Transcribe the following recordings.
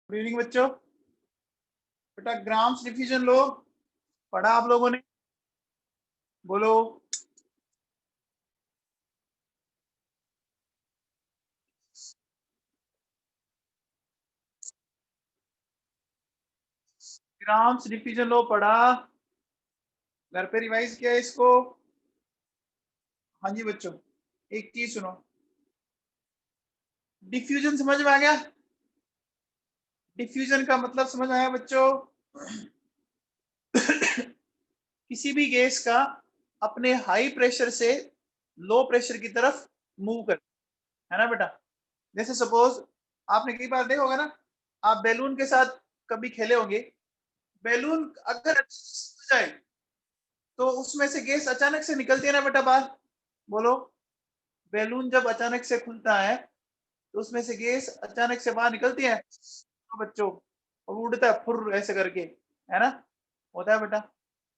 Good evening बच्चों। बेटा grams diffusion लो पढ़ा आप लोगों ने? बोलो। ग्राम्स डिफ्यूजन लो पढ़ा? घर पे रिवाइज किया इसको? हाँ जी बच्चों, एक चीज सुनो, डिफ्यूजन समझ में आ गया? डिफ्यूजन का मतलब समझ आया बच्चों? किसी भी गैस का अपने हाई प्रेशर से लो प्रेशर की तरफ मूव कर, है ना बेटा? जैसे सपोज आपने कई बार देखा होगा ना, आप बैलून के साथ कभी खेले होंगे। बैलून अगर जाए तो उसमें से गैस अचानक से निकलती है ना बेटा बाहर। बोलो, बैलून जब अचानक से खुलता है तो उसमें से गैस अचानक से बाहर निकलती है तो बच्चों, और उड़ता है फुर ऐसे करके, है ना? होता है बेटा।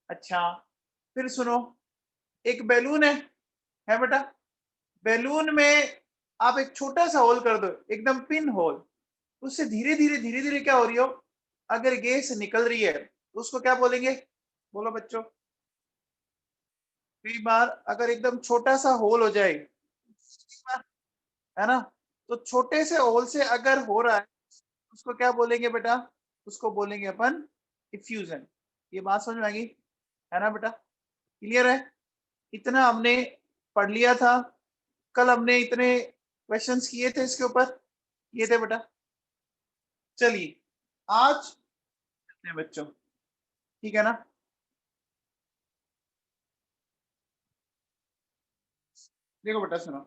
अच्छा, फिर सुनो, एक बैलून है बेटा। बैलून में आप एक छोटा सा होल कर दो, एकदम पिन होल। उससे धीरे धीरे क्या हो रही हो, अगर गैस निकल रही है तो उसको क्या बोलेंगे? बोलो बच्चों। कई बार अगर एकदम छोटा सा होल हो जाए, है ना, तो छोटे से होल से अगर हो रहा है उसको क्या बोलेंगे बेटा? उसको बोलेंगे अपन डिफ्यूजन। ये बात समझ में आ गई, है ना बेटा? क्लियर है? इतना हमने पढ़ लिया था, कल हमने इतने क्वेश्चंस किए थे इसके ऊपर, ये थे बेटा। चलिए आज चलते हैं बच्चों, ठीक है ना? देखो बेटा सुनो,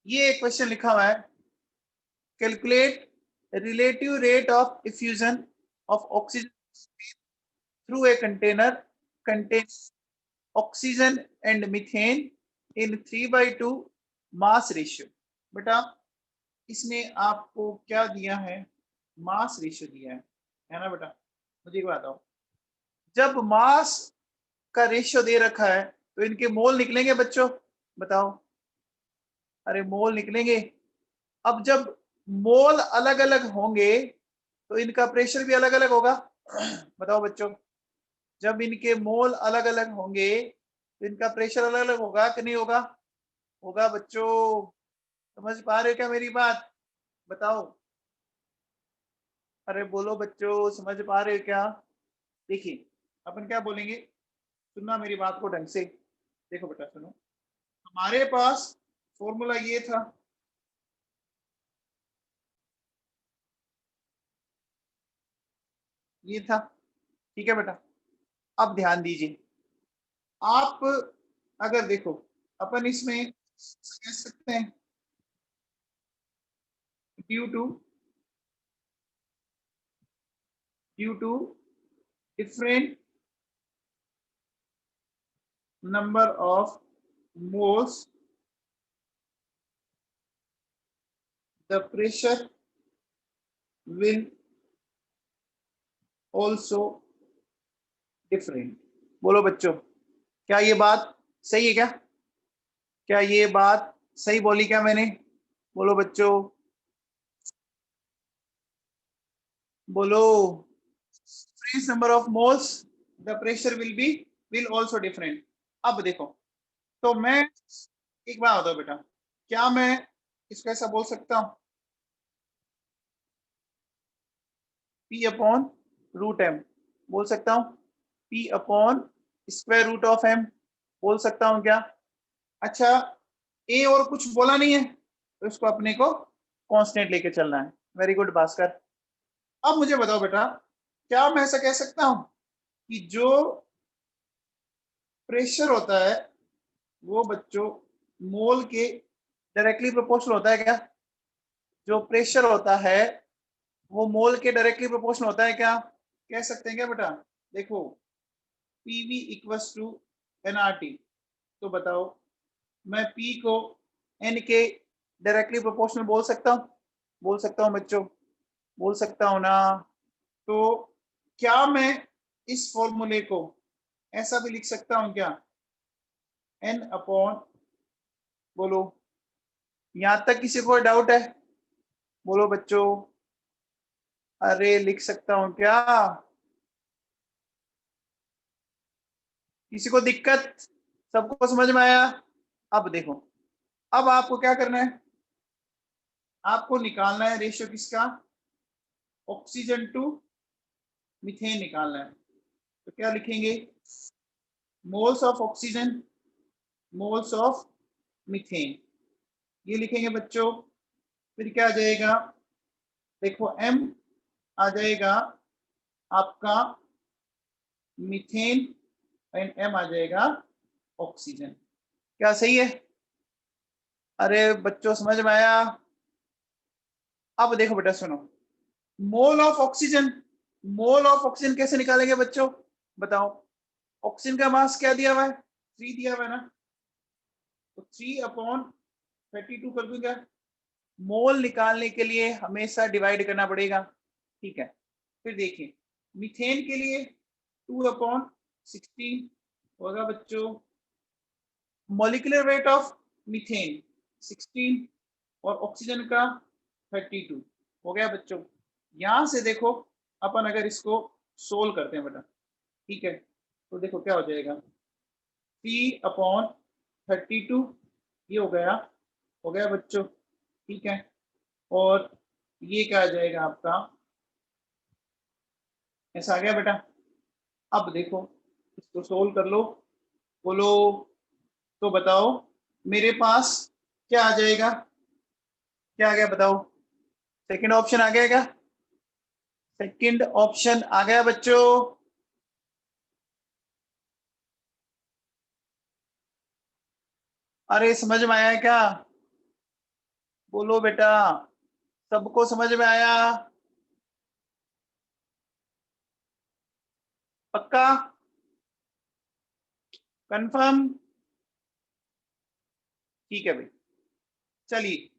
ये क्वेश्चन लिखा हुआ है, calculate relative rate of diffusion of oxygen through a container contains oxygen and methane in 3/2 mass ratio। बेटा इसमें आपको क्या दिया है? मास रेशियो दिया है ना बेटा? मुझे एक बात बताओ, जब मास का रेशियो दे रखा है तो इनके मोल निकलेंगे बच्चों? बताओ। अरे मोल निकलेंगे। अब जब मोल अलग अलग होंगे तो इनका प्रेशर भी अलग अलग होगा। बताओ बच्चों, जब इनके मोल अलग अलग होंगे तो इनका प्रेशर अलग अलग होगा कि नहीं होगा? होगा बच्चों। समझ पा रहे हो क्या मेरी बात? बताओ। अरे बोलो बच्चों, समझ पा रहे हो क्या? देखिए अपन क्या बोलेंगे, सुनना मेरी बात को ढंग से। देखो बेटा सुनो, हमारे पास फॉर्मूला ये था, ये था, ठीक है बेटा? अब ध्यान दीजिए, आप अगर देखो, अपन इसमें कह सकते हैं due to different number of moles the pressure will also different. बोलो बच्चों, क्या ये बात सही है क्या? क्या ये बात सही बोली क्या मैंने? बोलो बच्चों, बोलो। increase number of moles the pressure will also different। अब देखो, तो मैं एक बात बताओ बेटा, क्या मैं इसको ऐसा बोल सकता हूँ P अपॉन रूट एम? बोल सकता हूँ P upon square root of M? बोल सकता हूँ क्या? अच्छा, ए और कुछ बोला नहीं है तो इसको अपने को कांस्टेंट लेके चलना है। Very good Bhaskar. अब मुझे बताओ बेटा, क्या मैं ऐसा कह सकता हूँ कि जो प्रेशर होता है वो बच्चों मोल के डायरेक्टली प्रोपोर्शनल होता है क्या? जो प्रेशर होता है वो मोल के डायरेक्टली प्रोपोर्शनल होता है क्या? कह सकते हैं क्या बेटा? देखो, पीवी इक्वल्स टू एनआरटी, तो बताओ मैं पी को एन के डायरेक्टली प्रोपोर्शनल बोल सकता हूँ? बोल सकता हूँ बच्चों? बोल सकता हूँ ना? तो क्या मैं इस फॉर्मूले को ऐसा भी लिख सकता हूँ क्या? एन अपॉन, बोलो, यहां तक किसी को डाउट है? बोलो बच्चों। अरे लिख सकता हूं क्या? किसी को दिक्कत? सबको समझ में आया? अब देखो, अब आपको क्या करना है, आपको निकालना है रेशियो किसका, ऑक्सीजन टू मीथेन निकालना है। तो क्या लिखेंगे, moles of oxygen, moles of methane, ये लिखेंगे बच्चों। फिर क्या आ जाएगा, देखो एम आ जाएगा आपका मीथेन एंड एम आ जाएगा ऑक्सीजन। क्या सही है? अरे बच्चों समझ में आया? अब देखो बेटा सुनो, mole of oxygen, mole of oxygen कैसे निकालेंगे बच्चों, बताओ। ऑक्सीजन का मास क्या दिया हुआ है, 3 दिया हुआ है ना, तो 3/32 कर दूंगा। मोल निकालने के लिए हमेशा डिवाइड करना पड़ेगा, ठीक है। फिर देखिए मीथेन के लिए 2/16 होगा बच्चों, मॉलिक्यूलर वेट ऑफ मीथेन 16 और ऑक्सीजन का 32 हो गया बच्चों। यहां से देखो अपन अगर इसको सोल्व करते हैं बेटा, ठीक है, तो देखो क्या हो जाएगा, 3/32 ये हो गया बच्चों, ठीक है। और ये क्या आ जाएगा आपका, ऐसा आ गया बेटा। अब देखो इसको सोल्व कर लो, बोलो तो बताओ मेरे पास क्या आ जाएगा, क्या आ गया बताओ, सेकंड ऑप्शन आ गया क्या, सेकंड ऑप्शन आ गया बच्चों। अरे समझ में आया क्या, बोलो बेटा, सबको समझ में आया? पक्का, कंफर्म? ठीक है भाई, चलिए।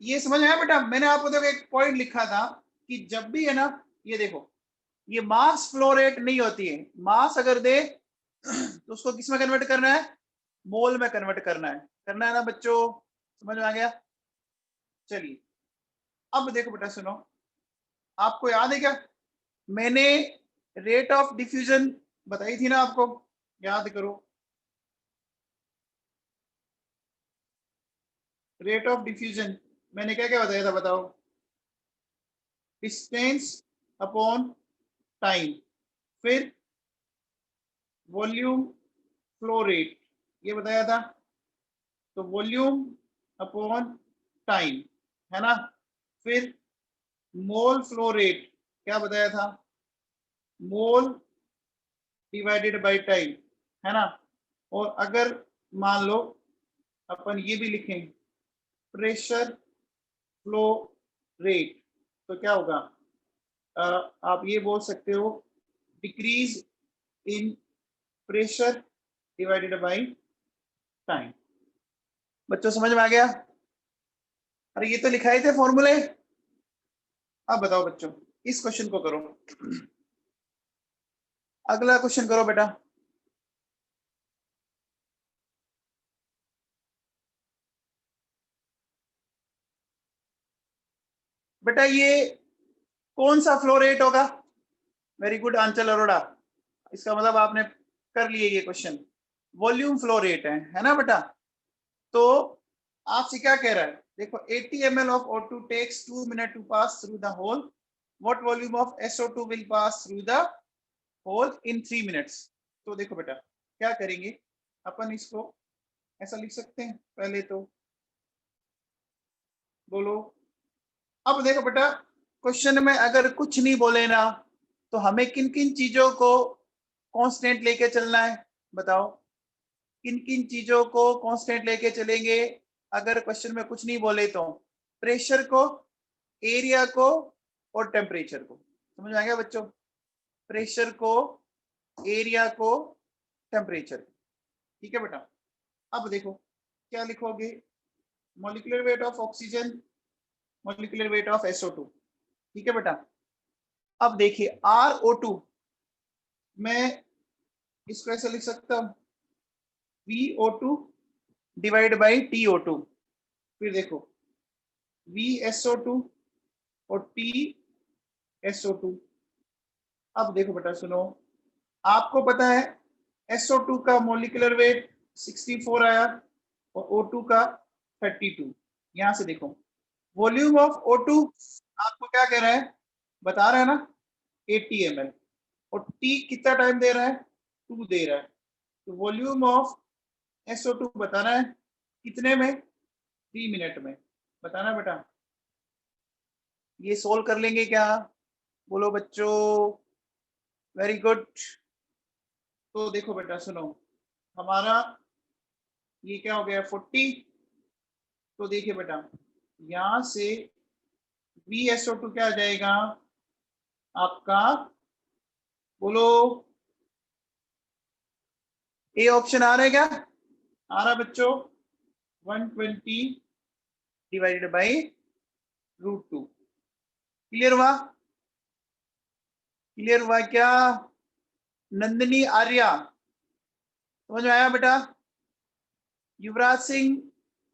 ये समझ में आया बेटा, मैंने आपको देखो एक पॉइंट लिखा था कि जब भी है ना, ये देखो ये मास फ्लो रेट नहीं होती है, मास अगर दे तो उसको किस में कन्वर्ट करना है, मोल में कन्वर्ट करना है ना बच्चों, समझ में आ गया? चलिए अब देखो बेटा सुनो, आपको याद है क्या, मैंने रेट ऑफ डिफ्यूजन बताई थी ना आपको, याद करो। रेट ऑफ डिफ्यूजन मैंने क्या क्या बताया था बताओ, डिस्टेंस अपॉन टाइम, फिर वॉल्यूम फ्लो रेट, ये बताया था। तो वॉल्यूम अपॉन टाइम, है ना, फिर मोल फ्लो रेट क्या बताया था, मोल डिवाइडेड बाय टाइम, है ना। और अगर मान लो अपन ये भी लिखें प्रेशर फ्लो रेट, तो क्या होगा, आप ये बोल सकते हो decrease in pressure divided by time. बच्चों समझ में आ गया? अरे ये तो लिखाए थे फॉर्मूले। अब बताओ बच्चों, इस क्वेश्चन को करो, अगला क्वेश्चन करो बेटा। बेटा ये कौन सा फ्लो रेट होगा, वेरी गुड आंचल अरोड़ा, इसका मतलब आपने कर लिए ये क्वेश्चन, वॉल्यूम फ्लो रेट है ना बेटा। तो आपसे क्या कह रहा है, देखो 80 ml of O2 takes 2 minutes to pass through the hole, what volume of SO2 will pass through the hole in 3 minutes। तो देखो बेटा क्या करेंगे, अपन इसको ऐसा लिख सकते हैं पहले तो, बोलो। अब देखो बेटा क्वेश्चन में अगर कुछ नहीं बोले ना, तो हमें किन किन चीजों को कांस्टेंट लेके चलना है, बताओ। किन किन चीजों को कांस्टेंट लेके चलेंगे, अगर क्वेश्चन में कुछ नहीं बोले तो प्रेशर को, एरिया को और टेम्परेचर को, समझ में आ गया बच्चों, प्रेशर को, एरिया को, टेम्परेचर, ठीक है बेटा। अब देखो क्या लिखोगे, molecular weight of oxygen, molecular weight of SO2, ठीक है बेटा। अब देखिए RO2 मैं इसको ऐसे लिख सकता हूं, VO2 डिवाइड बाई TO2। फिर देखो VSO2 और TSO2। अब देखो बेटा सुनो, आपको पता है SO2 का मोलिकुलर वेट 64 आया और O2 का 32। यहां से देखो वॉल्यूम ऑफ O2 आपको क्या कह रहा है, बता रहा है ना 80 ml, और T कितना टाइम दे रहा है, 2 दे रहा है। तो वॉल्यूम ऑफ SO2 बताना है कितने में, 3 मिनट में बताना बेटा। ये सोल्व कर लेंगे क्या, बोलो बच्चों, वेरी गुड। तो देखो बेटा सुनो, हमारा ये क्या हो गया 40। तो देखिए बेटा यहां से VSO2 क्या आ जाएगा आपका, बोलो, ए ऑप्शन आ रहा है क्या, आ रहा बच्चों, 120 डिवाइडेड बाई √2। क्लियर हुआ, क्लियर हुआ क्या नंदिनी आर्या, समझ में आया बेटा। युवराज सिंह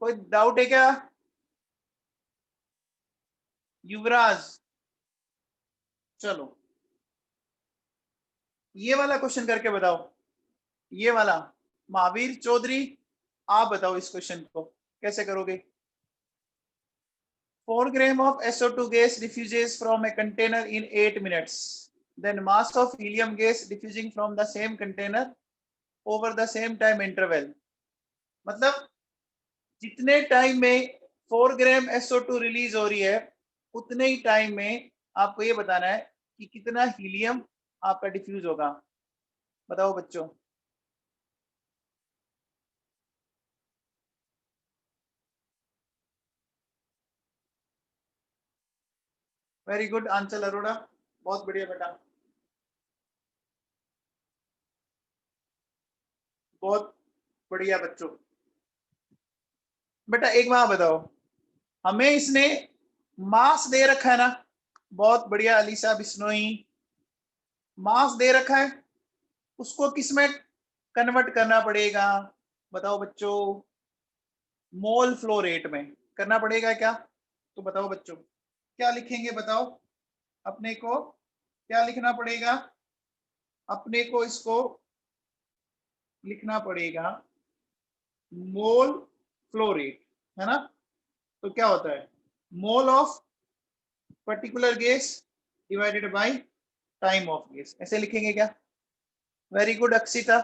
कोई डाउट है क्या, युवराज, चलो ये वाला क्वेश्चन करके बताओ, ये वाला महावीर चौधरी, आप बताओ इस क्वेश्चन को कैसे करोगे। 4 grams of SO2 gas diffuses from a container in 8 minutes. Then mass of helium gas diffusing from the same container over the same time interval. मतलब जितने टाइम में 4 ग्राम SO2 रिलीज हो रही है उतने ही टाइम में आपको ये बताना है कि कितना हीलियम आपका डिफ्यूज होगा। बताओ बच्चों। वेरी गुड आंचल अरोड़ा, बहुत बढ़िया बेटा, बहुत बढ़िया बच्चों। बेटा एक बात बताओ, हमें इसने मास दे रखा है ना, बहुत बढ़िया अलीसा बिश्नोई, मास दे रखा है, उसको किस में कन्वर्ट करना पड़ेगा, बताओ बच्चों, मोल फ्लो रेट में करना पड़ेगा क्या। तो बताओ बच्चों क्या लिखेंगे, बताओ अपने को क्या लिखना पड़ेगा, अपने को इसको लिखना पड़ेगा मोल फ्लो रेट, है ना। तो क्या होता है mole of particular gas divided by time of gas, ऐसे लिखेंगे क्या। Very good Akshita.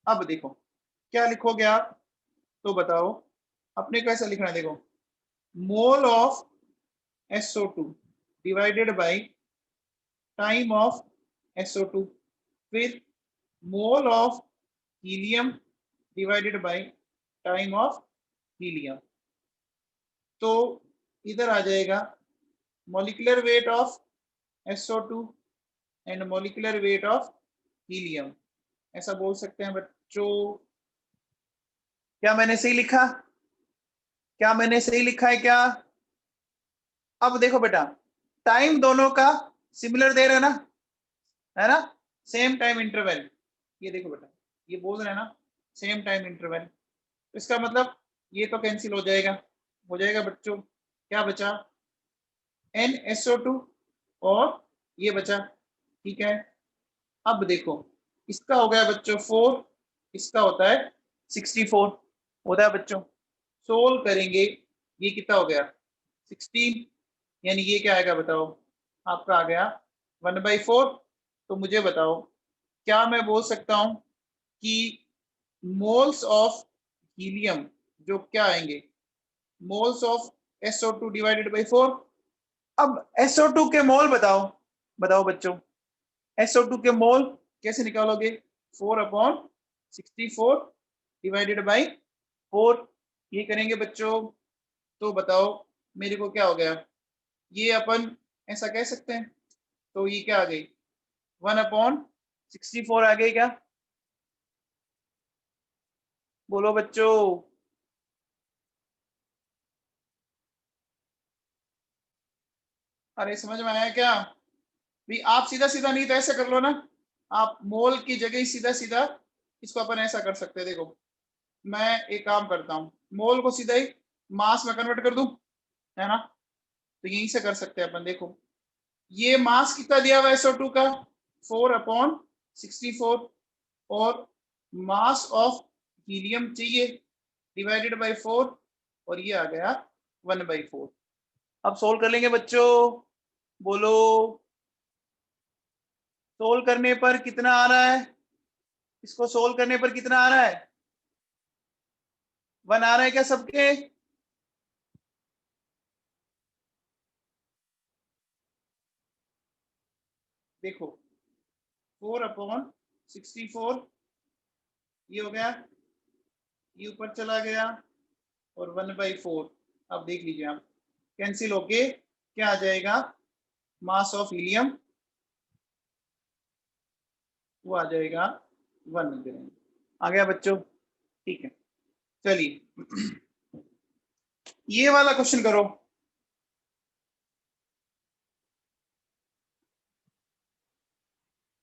अब देखो क्या लिखोगे आप, तो बताओ अपने को ऐसा लिखना है, देखो mole of SO2 divided by time of SO2, फिर mole of helium divided by time of helium. तो इधर आ जाएगा molecular weight of SO2 and molecular weight of helium, ऐसा बोल सकते हैं बच्चों। क्या मैंने सही लिखा, क्या मैंने सही लिखा है क्या। अब देखो बेटा टाइम दोनों का सिमिलर दे रहे हैं ना, है ना, सेम टाइम इंटरवल। ये देखो बेटा ये बोल रहे हैं ना सेम टाइम इंटरवल, इसका मतलब ये तो कैंसिल हो जाएगा बच्चों, क्या बचा NSO2 और ये बचा, ठीक है। अब देखो इसका हो गया बच्चों 4, इसका होता है 64 होता है बच्चों। सोल्व करेंगे, ये कितना हो गया 16, यानी ये क्या आएगा बताओ, आपका आ गया 1/4। तो मुझे बताओ क्या मैं बोल सकता हूं कि मोल्स ऑफ हीलियम जो क्या आएंगे, moles of SO2 divided by 4। अब SO2 के मोल बताओ, बताओ बच्चों SO2 के मोल कैसे निकालोगे, 4/64 डिवाइडेड बाई 4, ये करेंगे बच्चों। तो बताओ मेरे को क्या हो गया, ये अपन ऐसा कह सकते हैं, तो ये क्या आ गई 1/64 आ गई क्या, बोलो बच्चों। अरे समझ में आया क्या, भी आप सीधा सीधा नहीं तो ऐसे कर लो ना, आप मोल की जगह ही सीधा सीधा इसको अपन ऐसा कर सकते हैं। देखो मैं एक काम करता हूँ, मोल को सीधा ही मास में कन्वर्ट कर दूं, है ना, तो यहीं से कर सकते हैं अपन। देखो ये मास कितना दिया हुआ है SO2 का 4/64 और मास ऑफ हीलियम चाहिए डिवाइडेड बाय 4 और ये आ गया 1/4। अब सोल्व कर लेंगे बच्चों, बोलो सोल्व करने पर कितना आ रहा है? इसको सोल्व करने पर कितना आ रहा है? 1 आ रहा है क्या सबके? देखो 4/64 ये हो गया, ये ऊपर चला गया और 1/4। अब देख लीजिए आप कैंसिल होके क्या आ जाएगा, मास ऑफ हीलियम वो आ जाएगा 1 आ गया बच्चों। ठीक है चलिए ये वाला क्वेश्चन करो।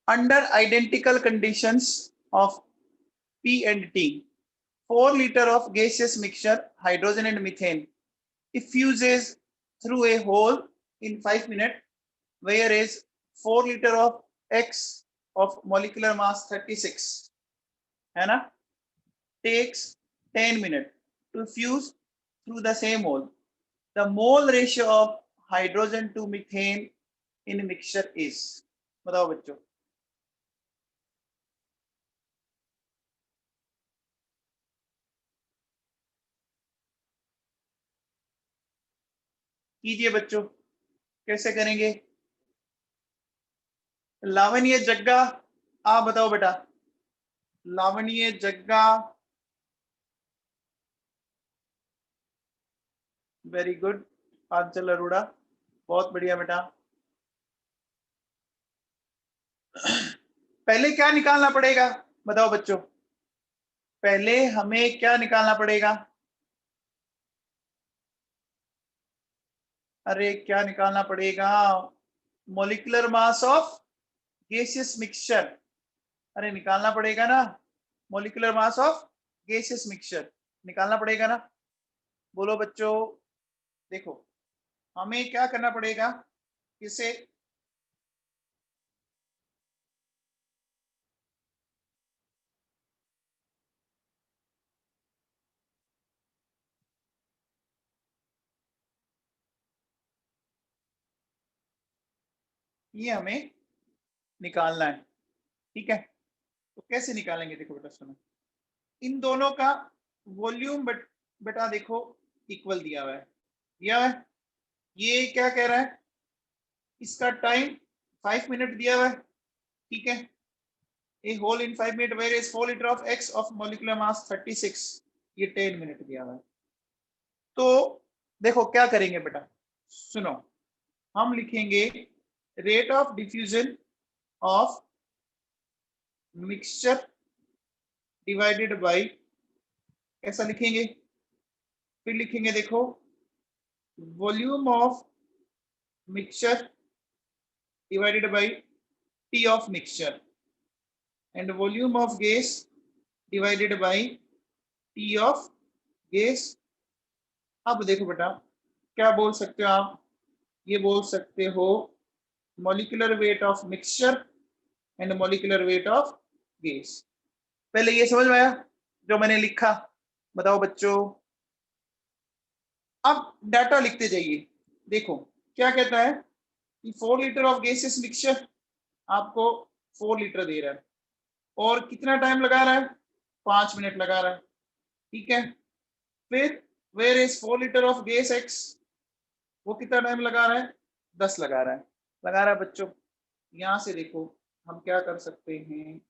Under identical conditions of P and T 4 liter of gaseous mixture hydrogen and methane diffuses through a hole in 5 minutes, whereas 4 liter of X of molecular mass 36 है ना takes 10 minutes to fuse through the same hole. The mole ratio of hydrogen to methane in mixture is, बताओ बच्चों। कीजिए बच्चों, कैसे करेंगे? लावण्य जग्गा आप बताओ बेटा, लावण्य जग्गा वेरी गुड, आंचल अरोड़ा बहुत बढ़िया बेटा। पहले क्या निकालना पड़ेगा बताओ बच्चों, पहले हमें क्या निकालना पड़ेगा? अरे क्या निकालना पड़ेगा? Molecular mass of gaseous mixture, अरे निकालना पड़ेगा ना, molecular mass of gaseous mixture निकालना पड़ेगा ना। बोलो बच्चों, देखो हमें क्या करना पड़ेगा, इसे ये हमें निकालना है, ठीक है। तो कैसे निकालेंगे, देखो बेटा सुनो, इन दोनों का वॉल्यूम बेटा देखो इक्वल दिया हुआ है, दिया हुआ है। ये क्या कह रहा है, इसका टाइम 5 मिनट दिया हुआ है, ठीक है। A hole in 5 minute where is 4 litre of X of molecular mass 36, ये 10 मिनट दिया हुआ है। तो देखो क्या करेंगे बेटा, सुनो हम लिखेंगे rate of diffusion of mixture divided by, ऐसा लिखेंगे। फिर लिखेंगे देखो volume of mixture divided by T of mixture and volume of gas divided by T of gas। अब देखो बेटा क्या बोल सकते हो आप, ये बोल सकते हो molecular weight of mixture and molecular weight of gas. पहले ये समझ में आया जो मैंने लिखा, बताओ बच्चों। अब डाटा लिखते जाइए, देखो क्या कहता है कि 4 लीटर ऑफ गैसेस मिक्सचर आपको 4 लीटर दे रहा है और कितना टाइम लगा रहा है, 5 मिनट लगा रहा है, ठीक है। फिर where is 4 litre of gas X, वो कितना टाइम लगा रहा है, 10 लगा रहा है, लगा रहा है बच्चों। यहां से देखो हम क्या कर सकते हैं,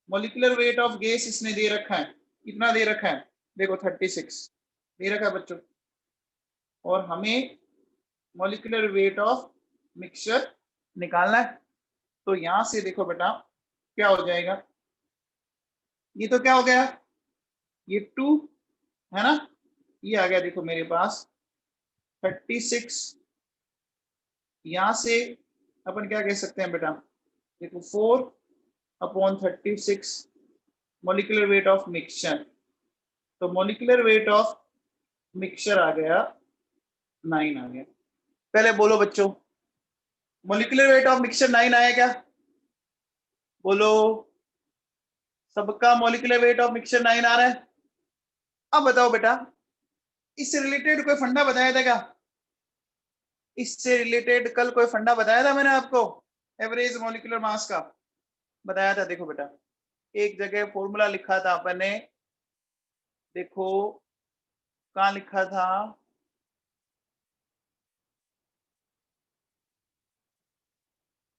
मोलिकुलर वेट ऑफ गैस इसने दे रखा है, कितना दे रखा है, देखो 36 दे रखा है बच्चों, और हमें मोलिकुलर वेट ऑफ मिक्सचर निकालना है। तो यहां से देखो बेटा क्या हो जाएगा, ये तो क्या हो गया, ये 2 है ना, ये आ गया देखो मेरे पास 36। यहां से अपन क्या कह सकते हैं बेटा, देखो 4/36 मोलिकुलर वेट ऑफ मिक्सचर, तो मोलिकुलर वेट ऑफ मिक्सचर आ गया 9 आ गया, पहले बोलो बच्चों, मॉलिक्यूलर वेट ऑफ मिक्सचर 9 आया क्या? बोलो, सबका मॉलिक्यूलर वेट ऑफ मिक्सचर 9 आ रहा है। अब बताओ बेटा, इससे रिलेटेड कोई फंडा बताया था क्या? इससे रिलेटेड कल कोई फंडा बताया था मैंने आपको, एवरेज मॉलिक्यूलर मास का बताया था। देखो बेटा, एक जगह फॉर्मूला लिखा था अपन ने, देखो कहाँ लिखा था,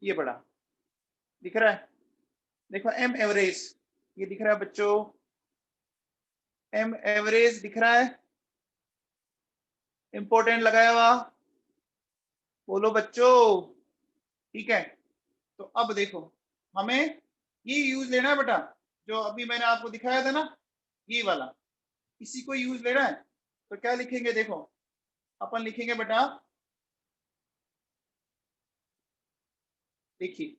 ये बड़ा दिख रहा है, देखो एम एवरेज, ये दिख रहा है बच्चों, एम एवरेज दिख रहा है, इंपॉर्टेंट लगाया हुआ, बोलो बच्चों, ठीक है। तो अब देखो, हमें ये यूज लेना है बेटा, जो अभी मैंने आपको दिखाया था ना, ये वाला, इसी को यूज लेना है। तो क्या लिखेंगे, देखो अपन लिखेंगे बेटा, देखिए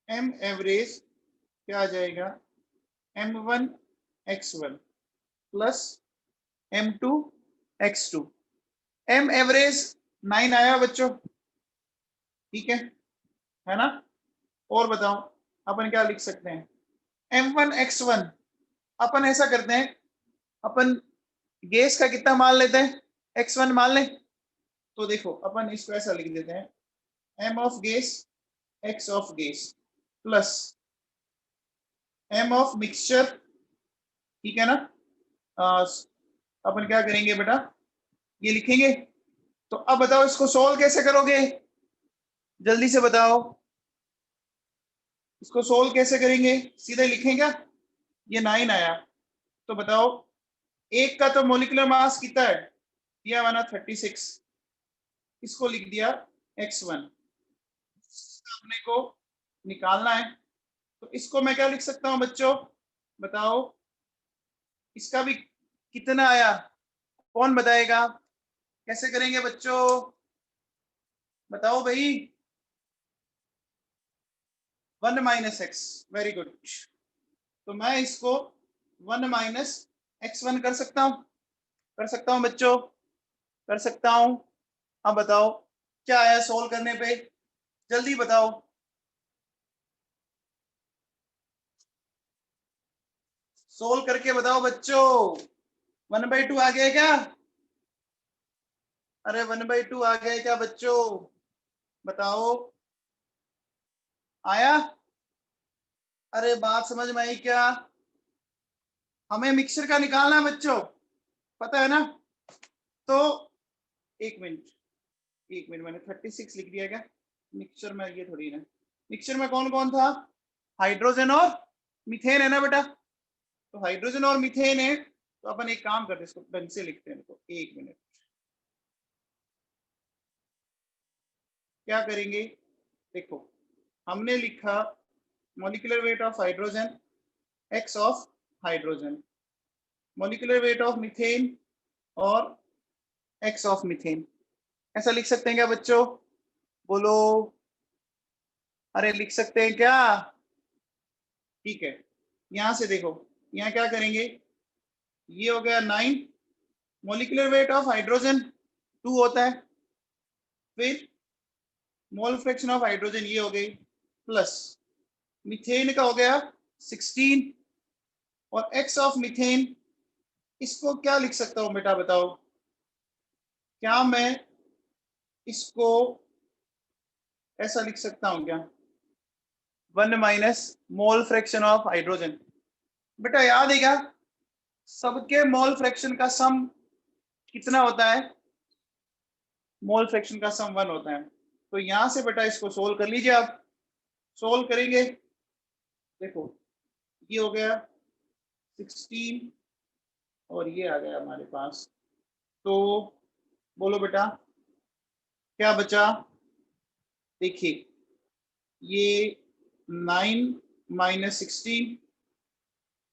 एम एवरेज क्या आ जाएगा, m1 x1 plus m2 x2। M average 9 आया बच्चों, ठीक है ना? और बताओ अपन क्या लिख सकते हैं, m1 x1, अपन ऐसा करते हैं, अपन गैस का कितना मान लेते हैं, x1 मान लें। तो देखो अपन इसको ऐसा लिख देते हैं, m of gas x of gas plus m of mixture, ठीक है ना? आ, अपन क्या करेंगे बेटा, ये लिखेंगे। तो अब बताओ इसको सोल्व कैसे करोगे, जल्दी से बताओ, इसको सोल्व कैसे करेंगे, सीधे लिखें क्या? ये 9 आया, तो बताओ एक का तो मोलिकुलर मास कितना है, दिया माना 36, इसको लिख दिया x1, अपने को निकालना है। तो इसको मैं क्या लिख सकता हूं बच्चों, बताओ, इसका भी कितना आया, कौन बताएगा, कैसे करेंगे बच्चों, बताओ भाई। 1 माइनस एक्स, वेरी गुड। तो मैं इसको 1 माइनस x1 कर सकता हूं बच्चों, कर सकता हूं। अब बताओ क्या आया सोल्व करने पे, जल्दी बताओ, सोल्व करके बताओ बच्चों। 1/2 आ गया क्या? अरे 1/2 आ गया क्या बच्चों, बताओ, आया? अरे बात समझ में आई क्या? हमें मिक्सर का निकालना है बच्चों, पता है ना? तो एक मिनट, एक मिनट, मैंने 36 लिख दिया क्या? मिक्सचर में ये थोड़ी ना, मिक्सचर में कौन कौन था, हाइड्रोजन और मीथेन है ना बेटा? तो हाइड्रोजन और मीथेन है, तो अपन एक काम करते हैं, इसको ढंग से लिखते हैं, तो एक मिनट, क्या करेंगे, देखो हमने लिखा molecular weight of hydrogen x of hydrogen, molecular weight of methane और x ऑफ मीथेन, ऐसा लिख सकते हैं क्या बच्चों, बोलो, अरे लिख सकते हैं क्या? ठीक है, यहां से देखो, यहाँ क्या करेंगे, ये हो गया 9, मॉलिक्यूलर वेट ऑफ हाइड्रोजन 2 होता है, फिर मोल फ्रैक्शन ऑफ हाइड्रोजन ये हो गई, प्लस मीथेन का हो गया 16, और एक्स ऑफ मीथेन, इसको क्या लिख सकता हूं बेटा बताओ, क्या मैं इसको ऐसा लिख सकता हूं क्या, 1 minus mole fraction of hydrogen, बेटा याद है क्या, सबके मोल फ्रैक्शन का सम कितना होता है, मोल फ्रैक्शन का सम 1 होता है। तो यहां से बेटा इसको सोल्व कर लीजिए आप, सोल्व करेंगे, देखो ये हो गया 16 और ये आ गया हमारे पास, तो बोलो बेटा क्या बचा, देखिए ये 9 माइनस 16,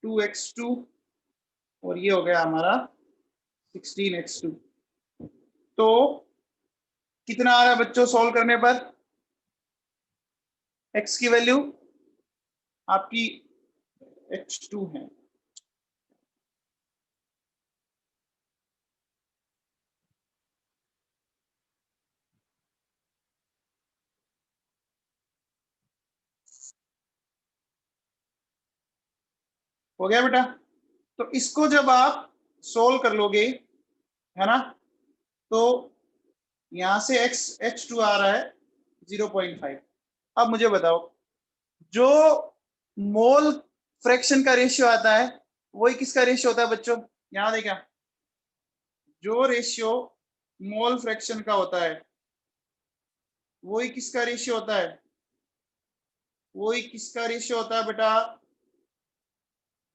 2x2, और ये हो गया हमारा 16x2। तो कितना आ रहा है बच्चों सॉल्व करने पर, x की वैल्यू आपकी h2 है, हो गया बेटा। तो इसको जब आप सोल्व कर लोगे, है ना, तो यहां से H2 आ रहा है 0.5। अब मुझे बताओ, जो मोल फ्रैक्शन का रेशियो आता है वही किसका रेशियो होता है बच्चों? याद है क्या? जो रेशियो मोल फ्रैक्शन का होता है वही किसका रेशियो होता है? वही किसका रेशियो होता है बेटा?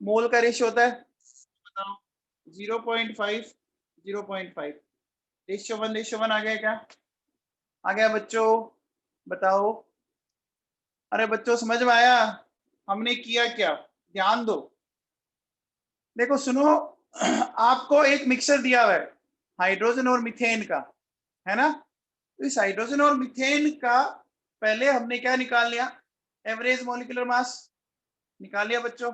मोल का रेशियो होता है। बताओ, 0.5 0.5, रेशियो 1 आ गया क्या? आ गया बच्चों? बताओ। अरे बच्चों समझ में आया हमने किया क्या? ध्यान दो। देखो सुनो, आपको एक मिक्सचर दिया हुआ है हाइड्रोजन और मीथेन का, है ना? तो इस हाइड्रोजन और मीथेन का पहले हमने क्या निकाल लिया? एवरेज मॉलिक्यूलर मास निकाल लिया बच्चों।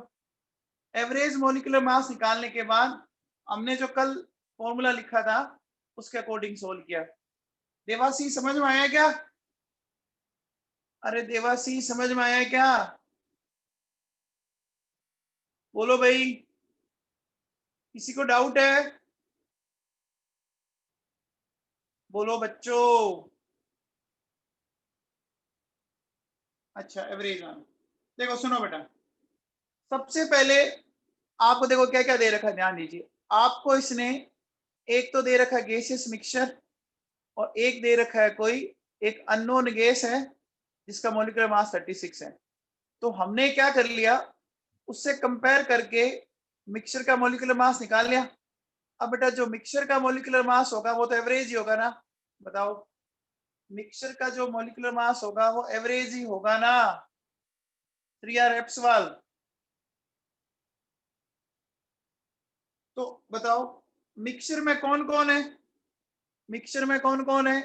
एवरेज मॉलिक्यूलर मास निकालने के बाद हमने जो कल फॉर्मूला लिखा था उसके अकॉर्डिंग सोल्व किया। देवासी समझ में आया क्या? अरे देवासी समझ में आया क्या? बोलो भाई, किसी को डाउट है? बोलो बच्चों। अच्छा एवरेज मान, देखो सुनो बेटा, सबसे पहले आपको देखो क्या क्या दे रखा है, ध्यान दीजिए। आपको इसने एक तो दे रखा है गैसियस मिक्सचर, और एक दे रखा है कोई एक अननोन गैस है जिसका मॉलिक्यूलर मास 36 है। तो हमने क्या कर लिया, उससे कंपेयर करके मिक्सचर का मॉलिक्यूलर मास निकाल लिया। अब बेटा जो मिक्सचर का मॉलिक्यूलर मास होगा वो तो एवरेज ही होगा ना? बताओ, मिक्सचर का जो मॉलिक्यूलर मास होगा वो एवरेज ही होगा ना? 3R सवाल। तो बताओ, मिक्सचर में कौन कौन है? मिक्सचर में कौन कौन है?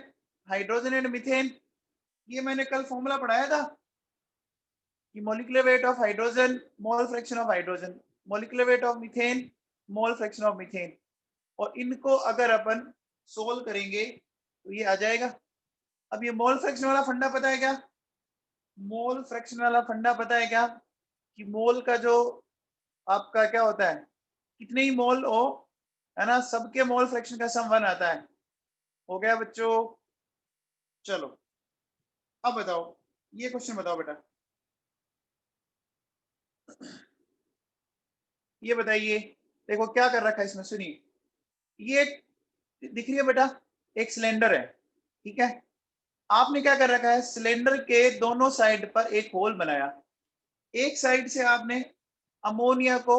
Hydrogen and methane. ये मैंने कल फॉर्मूला पढ़ाया था कि molecular weight of hydrogen mole fraction of hydrogen, molecular weight of methane mole fraction of methane. और इनको अगर अपन सोल्व करेंगे तो ये आ जाएगा। अब ये मोल फ्रैक्शन वाला फंडा पता है क्या? मोल फ्रैक्शन वाला फंडा पता है क्या? कि मोल का जो आपका क्या होता है, कितने ही मोल हो, है ना, सबके मोल फ्रैक्शन का सम 1 आता है। हो गया बच्चों? चलो अब बताओ, ये क्वेश्चन बताओ बेटा, ये बताइए। देखो क्या कर रखा है इसमें, सुनिए। ये दिख रही है बेटा, एक सिलेंडर है, ठीक है? आपने क्या कर रखा है, सिलेंडर के दोनों साइड पर एक होल बनाया। एक साइड से आपने अमोनिया को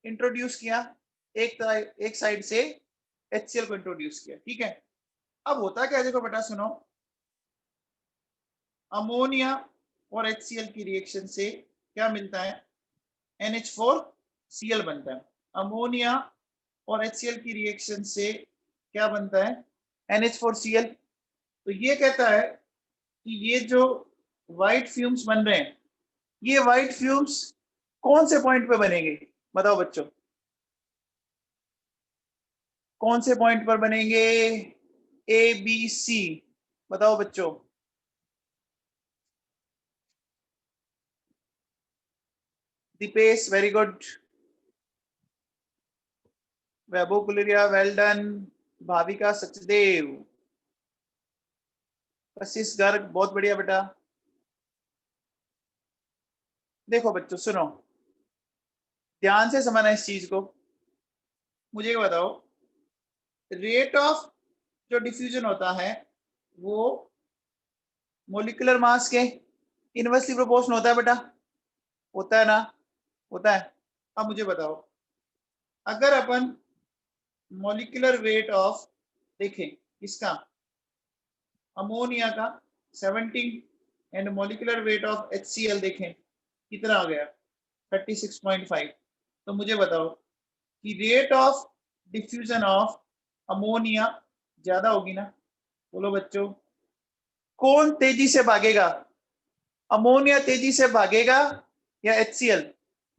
इंट्रोड्यूस किया, एक साइड से HCl को इंट्रोड्यूस किया, ठीक है? अब होता क्या है, देखो बेटा सुनो, अमोनिया और HCl की रिएक्शन से क्या मिलता है? NH4Cl बनता है। अमोनिया और HCl की रिएक्शन से क्या बनता है? NH4Cl। तो ये कहता है कि ये जो व्हाइट फ्यूम्स बन रहे हैं, ये व्हाइट फ्यूम्स कौन से पॉइंट पे बनेंगे? बताओ बच्चों, कौन से पॉइंट पर बनेंगे? ABC। बताओ बच्चों। दीपेश वेरी गुड, वैभव कुलरिया वेल डन, भाविका सचदेव, कशिश गर्ग बहुत बढ़िया बेटा। देखो बच्चों सुनो, ध्यान से समझना इस चीज को। मुझे ये बताओ, रेट ऑफ जो डिफ्यूजन होता है वो मोलिकुलर मास के इनवर्सली प्रोपोर्शनल होता है बेटा, होता है ना? होता है। अब मुझे बताओ, अगर अपन मोलिकुलर वेट ऑफ देखें इसका, अमोनिया का 17 and molecular weight of HCl देखें कितना आ गया, 36.5। तो मुझे बताओ कि rate of diffusion of ammonia ज्यादा होगी ना? बोलो बच्चों, कौन तेजी से भागेगा? अमोनिया तेजी से भागेगा या HCl?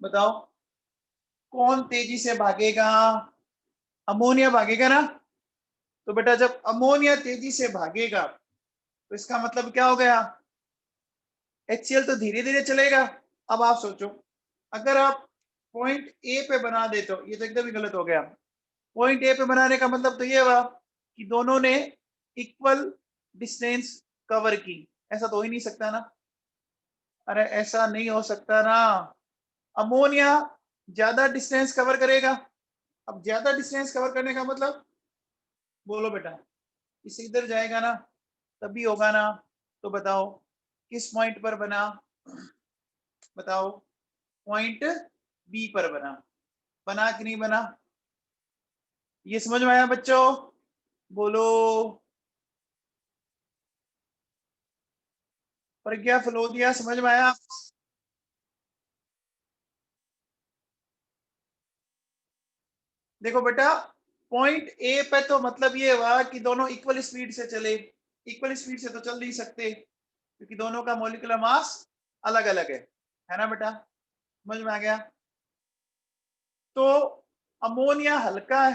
बताओ, कौन तेजी से भागेगा? अमोनिया भागेगा ना? तो बेटा जब अमोनिया तेजी से भागेगा तो इसका मतलब क्या हो गया? HCl तो धीरे धीरे चलेगा। अब आप सोचो, अगर आप पॉइंट ए पे बना देते हो, ये तो एकदम ही गलत हो गया। पॉइंट ए पे बनाने का मतलब तो ये हुआ कि दोनों ने इक्वल डिस्टेंस कवर की। ऐसा तो हो ही नहीं सकता ना, अरे ऐसा नहीं हो सकता ना। अमोनिया ज्यादा डिस्टेंस कवर करेगा। अब ज्यादा डिस्टेंस कवर करने का मतलब, बोलो बेटा, इसे इधर जाएगा ना तभी होगा ना। तो बताओ किस पॉइंट पर बना, बताओ। पॉइंट बी पर बना, बना कि नहीं बना? ये समझ में आया बच्चों? बोलो। प्रज्ञा फलोदिया, समझ में आया? देखो बेटा, पॉइंट ए पे तो मतलब ये हुआ कि दोनों इक्वल स्पीड से चले। इक्वल स्पीड से तो चल नहीं सकते क्योंकि दोनों का मॉलिक्यूलर मास अलग अलग है ना बेटा? समझ में आ गया? तो अमोनिया हल्का है,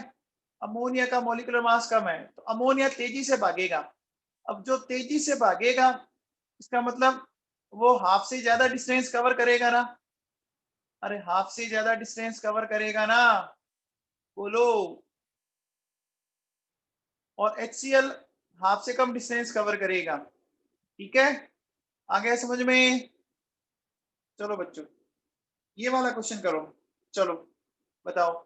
अमोनिया का मॉलिक्यूलर मास कम है, तो अमोनिया तेजी से भागेगा। अब जो तेजी से भागेगा इसका मतलब वो हाफ से ज्यादा डिस्टेंस कवर करेगा ना। अरे हाफ से ज्यादा डिस्टेंस कवर करेगा ना, बोलो। और HCl हाफ से कम डिस्टेंस कवर करेगा। ठीक है, आ गया समझ में? चलो बच्चों, ये वाला क्वेश्चन करो। चलो बताओ।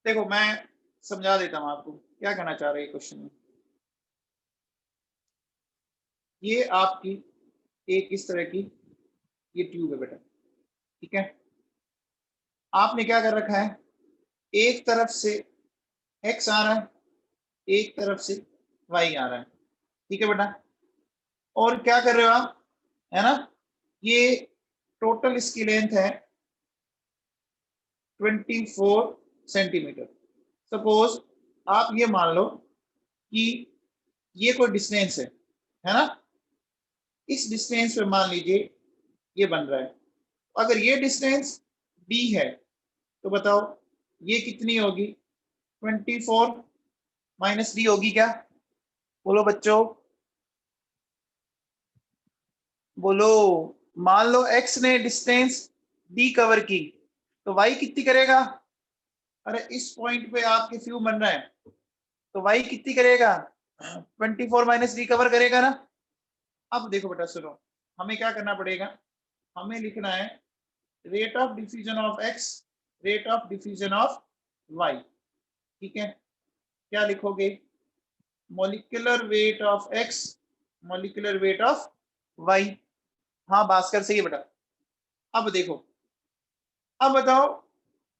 देखो मैं समझा देता हूँ आपको क्या कहना चाह रहे हैं क्वेश्चन में। ये आपकी एक इस तरह की ये ट्यूब है बेटा, ठीक है। आपने क्या कर रखा है, एक तरफ से एक्स आ रहा है, एक तरफ से वाई आ रहा है, ठीक है बेटा। और क्या कर रहे हो आप, है ना, ये टोटल इसकी लेंथ है 24 सेंटीमीटर। सपोज आप ये मान लो कि ये कोई डिस्टेंस है ना। इस डिस्टेंस पे मान लीजिए ये बन रहा है। अगर ये डिस्टेंस डी है तो बताओ ये कितनी होगी, 24 - डी होगी क्या? बोलो बच्चों, बोलो। मान लो एक्स ने डिस्टेंस डी कवर की, तो वाई कितनी करेगा? अरे इस पॉइंट पे आपके फ्यू बन रहा है, तो वाई कितनी करेगा? 24 - डी कवर करेगा ना। अब देखो बेटा सुनो, हमें क्या करना पड़ेगा, हमें लिखना है rate of diffusion of X, rate of diffusion of Y. ठीक है, क्या लिखोगे? Molecular weight of X, molecular weight of Y. हाँ भास्कर सही है बेटा। अब देखो, अब बताओ,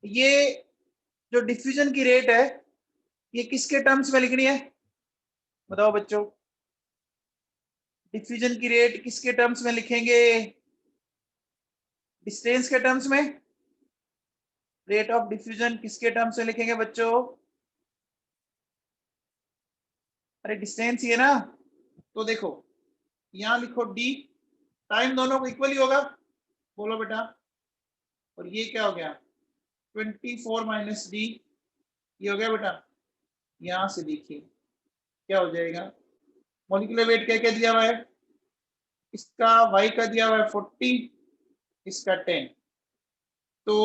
ये जो डिफ्यूजन की रेट है ये किसके टर्म्स में लिखनी है? बताओ बच्चों, डिफ्यूजन की रेट किसके टर्म्स में लिखेंगे? डिस्टेंस के टर्म्स में। रेट ऑफ डिफ्यूजन किसके टर्म्स में लिखेंगे बच्चों? अरे डिस्टेंस ही है ना। तो देखो यहां लिखो डी, टाइम दोनों को इक्वली होगा, बोलो बेटा। और ये क्या हो गया, 24 - डी, ये हो गया बेटा। यहां से देखिए क्या हो जाएगा, मॉलिक्यूलर वेट क्या क्या दिया हुआ है, इसका वाई का दिया हुआ है 40, इसका 10। तो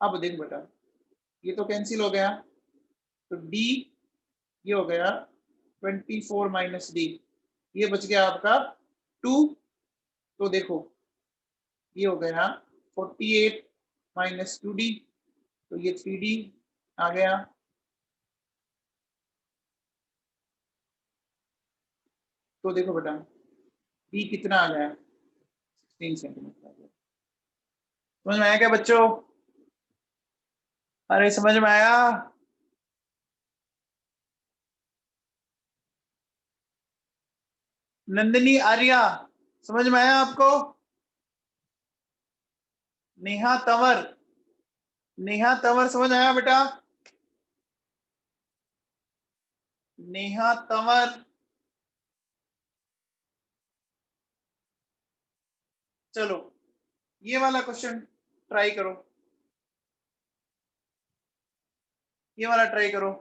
अब देख बेटा, ये तो कैंसिल हो गया, तो डी ये हो गया 24 - डी, ये बच गया आपका 2। तो देखो ये हो गया 48 - 2d, तो ये 3d आ गया। तो देखो बेटा d कितना आ गया, 16 सेंटीमीटर आ गया। समझ में आया क्या बच्चों? अरे समझ में आया? नंदिनी आर्या, समझ में आया आपको? नेहा तंवर, नेहा तंवर समझ आया बेटा? नेहा तंवर, चलो ये वाला क्वेश्चन ट्राई करो, ये वाला ट्राई करो।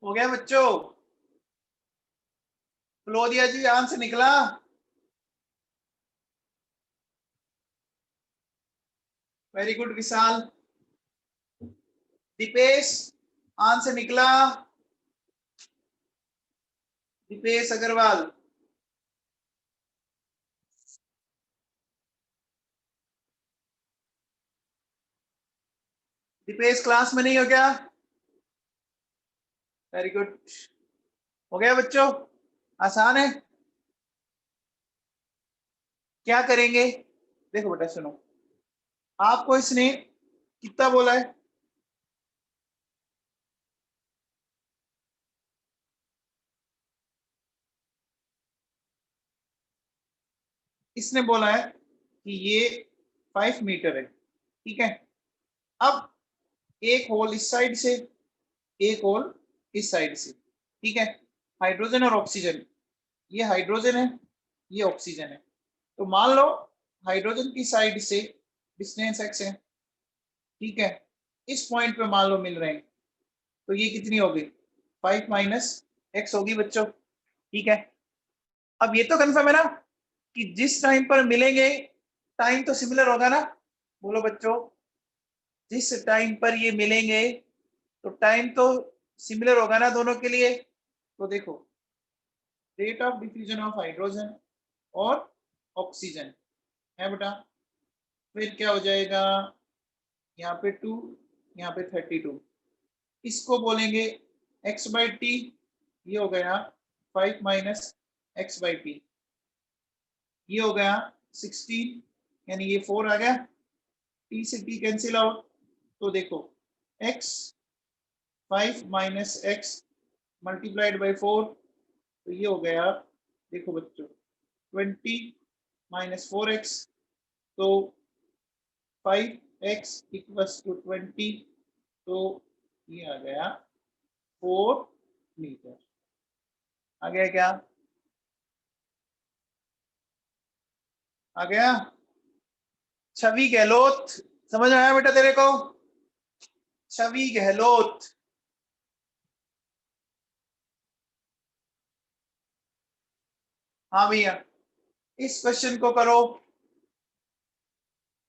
हो गया बच्चों? फ्लोदिया जी आंसर निकला? वेरी गुड विशाल। दीपेश आंसर निकला? दीपेश अग्रवाल, दीपेश क्लास में नहीं हो क्या? Very good. हो गया बच्चों? आसान है। क्या करेंगे? देखो बेटा सुनो, आपको इसने कितना बोला है? इसने बोला है कि ये 5 मीटर है, ठीक है। अब एक होल इस साइड से, एक होल इस साइड से, ठीक है। हाइड्रोजन और ऑक्सीजन, ये हाइड्रोजन है, ये ऑक्सीजन है। तो मान लो हाइड्रोजन की साइड से डिस्टेंस x है, ठीक है। इस पॉइंट पे मान लो मिल रहे हैं, तो ये कितनी होगी? 5 - x होगी बच्चों, ठीक है। अब ये तो कंफर्म है ना कि जिस टाइम पर मिलेंगे टाइम तो सिमिलर होगा ना? बोलो बच्चों, जिस टाइम पर ये मिलेंगे तो टाइम तो सिमिलर होगा ना दोनों के लिए? तो देखो, rate of diffusion of hydrogen और ऑक्सीजन है बेटा, फिर क्या हो जाएगा? यहाँ पे 2, यहाँ पे 32, इसको बोलेंगे x/t। ये हो गया 5 - x/t, ये हो गया 16, यानी ये 4 आ गया। t से t कैंसिल आउट, तो देखो x 5 - x मल्टीप्लाइड बाई 4, तो ये हो गया, देखो बच्चों 20 - 4x, तो 5x = 20, तो ये आ गया 4 मीटर। आ गया क्या? आ गया? छवि गहलोत, समझ में आया बेटा तेरे को? छवि गहलोत, हाँ भैया। इस क्वेश्चन को करो,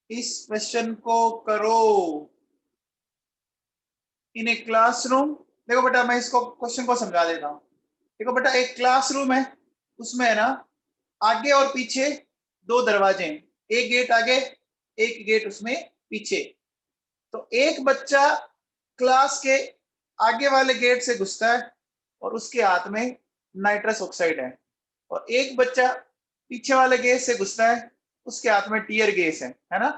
इस क्वेश्चन को करो इन ए क्लासरूम। देखो बेटा मैं इसको क्वेश्चन को समझा देता हूँ। देखो बेटा एक क्लासरूम है, उसमें है ना आगे और पीछे दो दरवाजे हैं, एक गेट आगे, एक गेट उसमें पीछे। तो एक बच्चा क्लास के आगे वाले गेट से घुसता है और उसके हाथ में नाइट्रस ऑक्साइड है, और एक बच्चा पीछे वाले गेट से घुसता है, उसके हाथ में टीयर गैस है ना।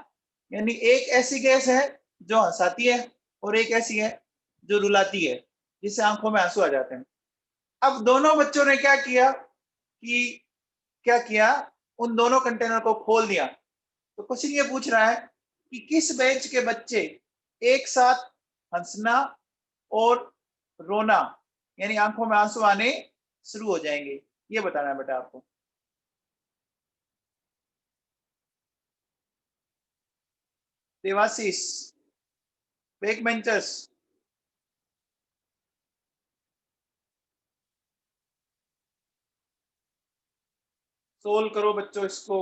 यानी एक ऐसी गैस है जो हंसाती है और एक ऐसी है जो रुलाती है, जिससे आंखों में आंसू आ जाते हैं। अब दोनों बच्चों ने क्या किया कि क्या किया, उन दोनों कंटेनर को खोल दिया। तो क्वेश्चन ये पूछ रहा है कि किस बेंच के बच्चे एक साथ हंसना और रोना, यानी आंखों में आंसू आने शुरू हो जाएंगे, ये बताना है बेटा आपको। देवाशीष, बैक बेंचर्स, सोल्व करो बच्चों इसको।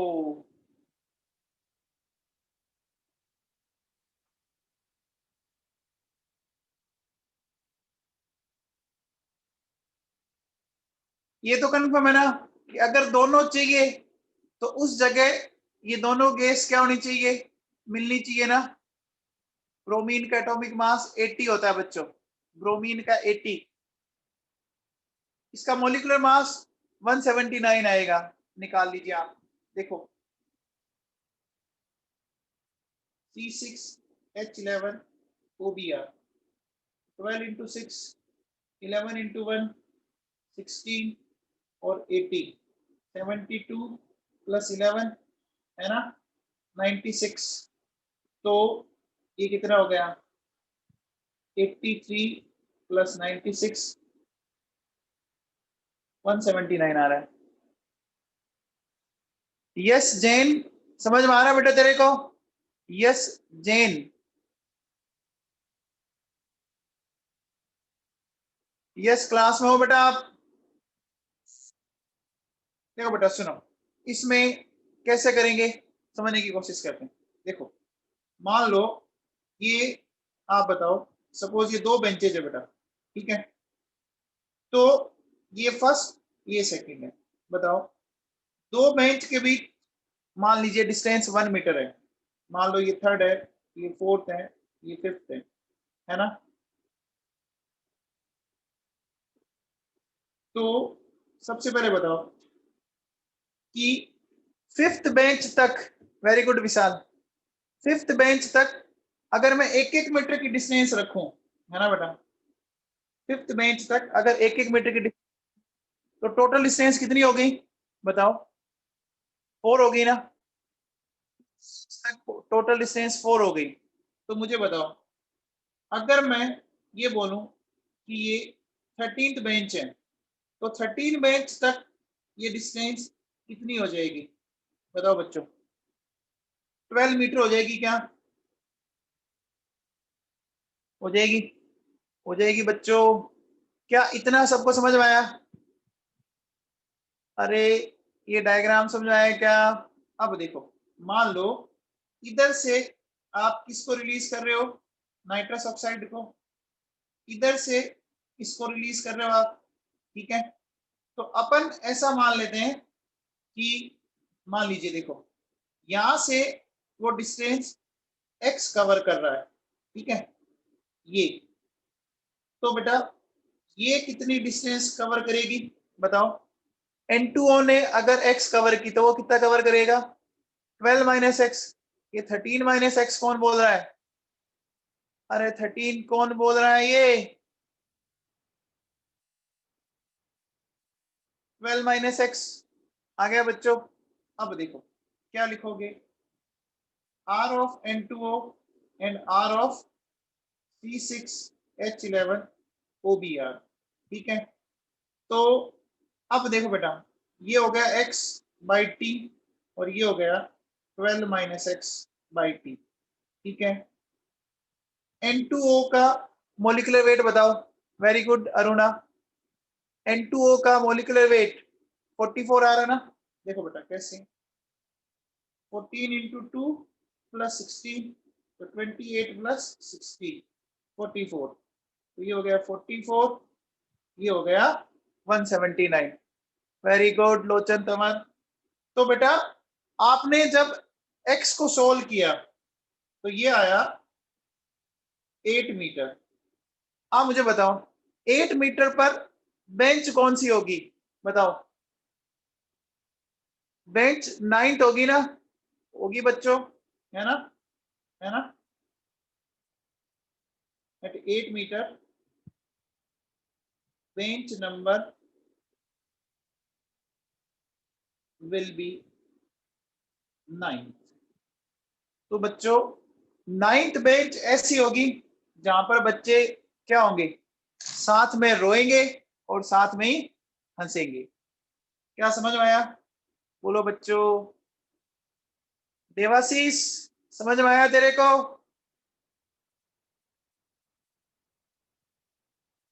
ये तो कंफर्म है ना कि अगर दोनों चाहिए तो उस जगह ये दोनों गैस क्या होनी चाहिए? मिलनी चाहिए ना। ब्रोमीन का एटॉमिक मास 80 होता है बच्चों, ब्रोमीन का 80, इसका मोलिकुलर मास 179 आएगा, निकाल लीजिए आप। देखो C6H11 OBr, 12 into 6, 11 into 1, 16 और 80, 72 प्लस 11 है ना 96। तो ये कितना हो गया 83 प्लस 96, 179 आ रहा है। यस जैन, समझ में आ रहा है बेटा तेरे को? यस जैन, यस क्लास में हो बेटा आप? देखो बेटा सुनो, इसमें कैसे करेंगे समझने की कोशिश करते हैं। देखो मान लो ये, आप बताओ, सपोज ये दो बेंचेज है बेटा, ठीक है? तो ये फर्स्ट, ये सेकंड है। बताओ दो बेंच के बीच मान लीजिए डिस्टेंस 1 मीटर है। मान लो ये थर्ड है, ये फोर्थ है, ये फिफ्थ है ना? तो सबसे पहले बताओ कि फिफ्थ बेंच तक, वेरी गुड विशाल, फिफ्थ बेंच तक अगर मैं 1-1 मीटर की डिस्टेंस रखूं, है ना बेटा? फिफ्थ बेंच तक अगर 1-1 मीटर की, तो टोटल डिस्टेंस कितनी हो गई बताओ? 4 हो गई ना? टोटल डिस्टेंस 4 हो गई। तो मुझे बताओ अगर मैं ये बोलूं कि ये 13th बेंच है, तो 13 बेंच तक ये डिस्टेंस कितनी हो जाएगी बताओ बच्चों? 12 मीटर हो जाएगी क्या? हो जाएगी? हो जाएगी बच्चों? क्या इतना सबको समझ में आया? अरे ये डायग्राम समझ में आया क्या? अब देखो मान लो इधर से आप किसको रिलीज कर रहे हो, नाइट्रस ऑक्साइड को, इधर से इसको रिलीज कर रहे हो आप, ठीक है? तो अपन ऐसा मान लेते हैं कि मान लीजिए देखो यहां से वो डिस्टेंस x कवर कर रहा है, ठीक है? ये तो बेटा ये कितनी डिस्टेंस कवर करेगी बताओ? N2O ने अगर x कवर की तो वो कितना कवर करेगा? 12 माइनस एक्स। ये 13 माइनस एक्स कौन बोल रहा है? अरे 13 कौन बोल रहा है? ये 12 माइनस एक्स आ गया बच्चों। अब देखो क्या लिखोगे? R of N2O and R of C6H11 OBr, ठीक है? तो अब देखो बेटा ये हो गया x बाई टी और ये हो गया 12 माइनस एक्स बाई टी, ठीक है? N2O का मोलिकुलर वेट बताओ? Very good Aruna. N2O का मोलिकुलर वेट 44 आ रहा ना? देखो बेटा कैसे, 14 इंटू 2 प्लस 16, तो 28 प्लस 16, 44। तो ये हो गया 44, ये हो गया 179। वेरी गुड लोचन तमन। तो बेटा आपने जब x को सोल्व किया तो ये आया 8 मीटर। आप मुझे बताओ 8 मीटर पर बेंच कौन सी होगी बताओ? बेंच 9th होगी ना? होगी बच्चों, है ना? है ना? at 8 metre bench number will be 9th। तो बच्चों 9th बेंच ऐसी होगी जहां पर बच्चे क्या होंगे? साथ में रोएंगे और साथ में ही हंसेंगे। क्या समझ में आया? बोलो बच्चों। देवाशीष समझ में आया तेरे को?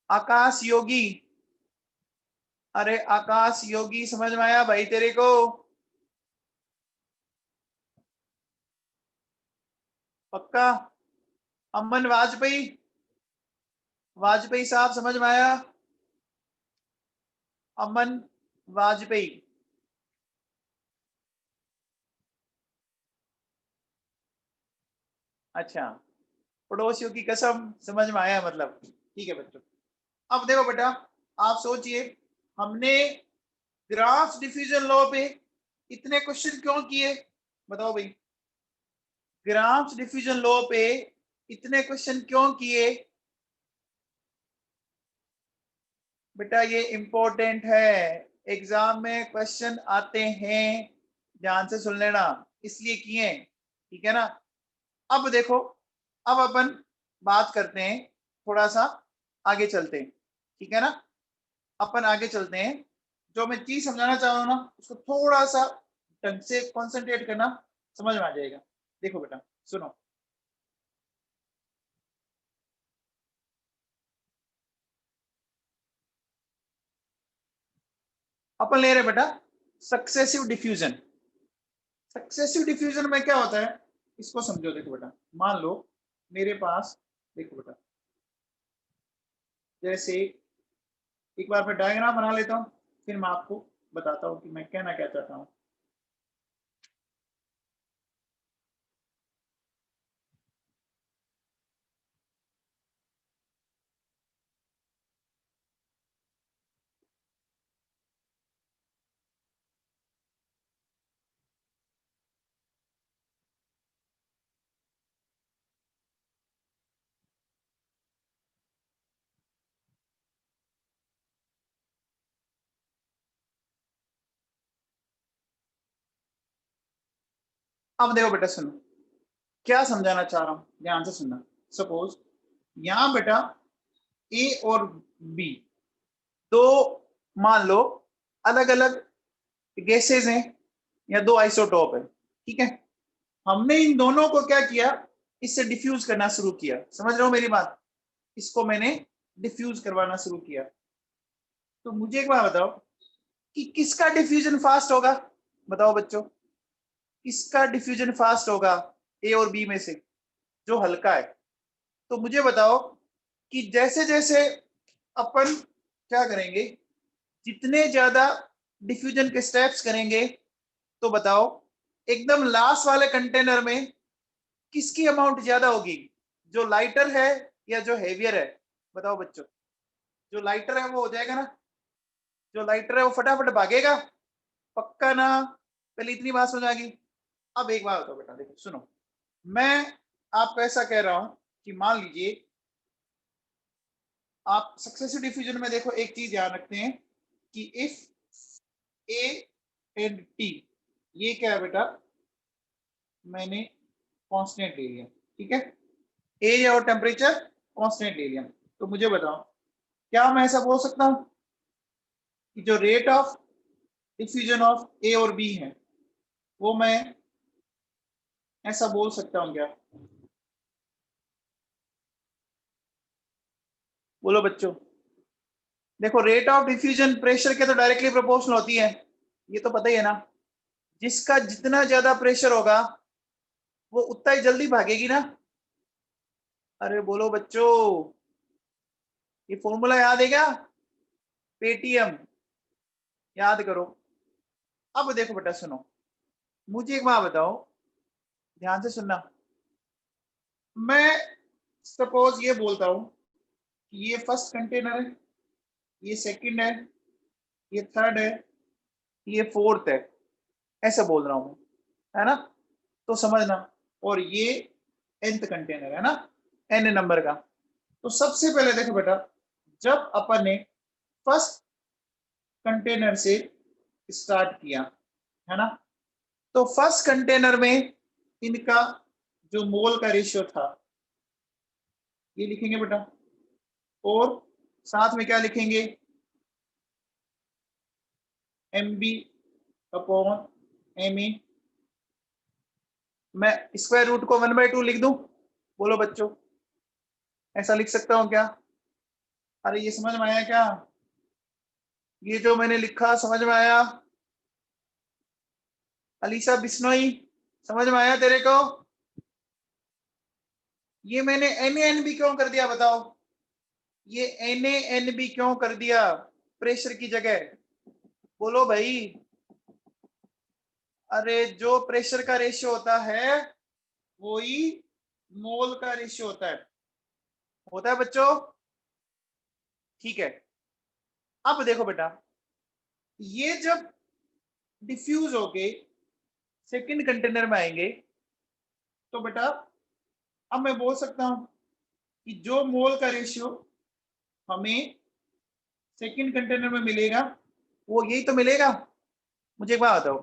आकाश योगी, अरे आकाश योगी समझ में आया भाई तेरे को? पक्का? अमन वाजपेयी, वाजपेयी साहब समझ में आया? अमन वाजपेयी, अच्छा पड़ोसियों की कसम समझ में आया मतलब, ठीक है बच्चों। अब देखो बेटा आप सोचिए, हमने ग्राफ डिफ्यूजन लॉ पे इतने क्वेश्चन क्यों किए बताओ भाई, ग्राफ डिफ्यूजन लॉ पे इतने क्वेश्चन क्यों किए बेटा? ये इंपॉर्टेंट है, एग्जाम में क्वेश्चन आते हैं, ध्यान से सुन लेना, इसलिए किए, ठीक है ना। अब देखो, अब अपन बात करते हैं, थोड़ा सा आगे चलते हैं, ठीक है ना। अपन आगे चलते हैं, जो मैं चीज समझाना चाह रहा हूं ना उसको थोड़ा सा ढंग से कॉन्सेंट्रेट करना, समझ में आ जाएगा। देखो बेटा सुनो, अपन ले रहे बेटा सक्सेसिव डिफ्यूजन। सक्सेसिव डिफ्यूजन में क्या होता है, इसको समझो। देखो बेटा, मान लो मेरे पास, देखो बेटा, जैसे एक बार मैं डायग्राम बना लेता हूँ, फिर मैं आपको बताता हूँ कि मैं कहना क्या चाहता हूँ। अब देखो बेटा सुनो, क्या समझाना चाह रहा हूं, ध्यान से सुनना। सपोज यहां बेटा ए और बी दो, मान लो अलग अलग गैसेस हैं या दो आइसोटोप है, ठीक है। हमने इन दोनों को क्या किया, इससे डिफ्यूज करना शुरू किया, समझ रहे हो मेरी बात, इसको मैंने डिफ्यूज करवाना शुरू किया। तो मुझे एक बात बताओ कि किसका डिफ्यूजन फास्ट होगा, बताओ बच्चों, किसका डिफ्यूजन फास्ट होगा ए और बी में से, जो हल्का है। तो मुझे बताओ कि जैसे जैसे अपन क्या करेंगे, जितने ज्यादा डिफ्यूजन के स्टेप्स करेंगे, तो बताओ एकदम लास्ट वाले कंटेनर में किसकी अमाउंट ज्यादा होगी, जो लाइटर है या जो हेवियर है, बताओ बच्चों। जो लाइटर है वो हो जाएगा ना, जो लाइटर है वो फटाफट भागेगा, पक्का ना। पहले इतनी बात समझ आ गई। अब एक बात बताओ बेटा, देखो सुनो, मैं आपको ऐसा कह रहा हूं कि मान लीजिए आप सक्सेसिव डिफ्यूजन में देखो, एक चीज ध्यान रखते हैं कि इफ ए एंड टी, ये क्या है बेटा, मैंने कांस्टेंट ले लिया, ठीक है, एरिया और टेम्परेचर कांस्टेंट ले लिया। तो मुझे बताओ, क्या मैं ऐसा बोल सकता हूं कि जो रेट ऑफ डिफ्यूजन ऑफ ए और बी है, वो मैं ऐसा बोल सकता हूं क्या? बोलो बच्चों। देखो, रेट ऑफ डिफ्यूजन प्रेशर के तो डायरेक्टली प्रोपोर्शनल होती है, ये तो पता ही है ना। जिसका जितना ज्यादा प्रेशर होगा वो उतना ही जल्दी भागेगी ना। अरे बोलो बच्चों, ये फॉर्मूला याद है क्या? पेटीएम, याद करो। अब देखो बेटा सुनो, मुझे एक बात बताओ, ध्यान से सुनना। मैं सपोज ये बोलता हूं कि ये फर्स्ट कंटेनर है, ये सेकंड है, ये थर्ड है, ये फोर्थ है, ऐसा बोल रहा हूं, है ना। तो समझना, और ये nth कंटेनर है ना, n नंबर का। तो सबसे पहले देखो बेटा, जब अपन ने फर्स्ट कंटेनर से स्टार्ट किया, है ना, तो फर्स्ट कंटेनर में इनका जो मोल का रेशियो था, ये लिखेंगे बेटा, और साथ में क्या लिखेंगे, M B upon M A. मैं स्क्वायर रूट को 1/2 लिख दूं, बोलो बच्चों, ऐसा लिख सकता हूं क्या? अरे ये समझ में आया क्या? ये जो मैंने लिखा समझ में आया? अलीसा बिश्नोई, समझ में आया तेरे को? ये मैंने एन ए एन बी क्यों कर दिया बताओ, ये एन ए एन बी क्यों कर दिया प्रेशर की जगह, बोलो भाई। अरे जो प्रेशर का रेशियो होता है वही मोल का रेशियो होता है बच्चों, ठीक है। अब देखो बेटा, ये जब डिफ्यूज होके सेकंड कंटेनर में आएंगे तो बेटा अब मैं बोल सकता हूं कि जो मोल का रेशियो हमें सेकंड कंटेनर में मिलेगा वो यही तो मिलेगा। मुझे एक बात बताओ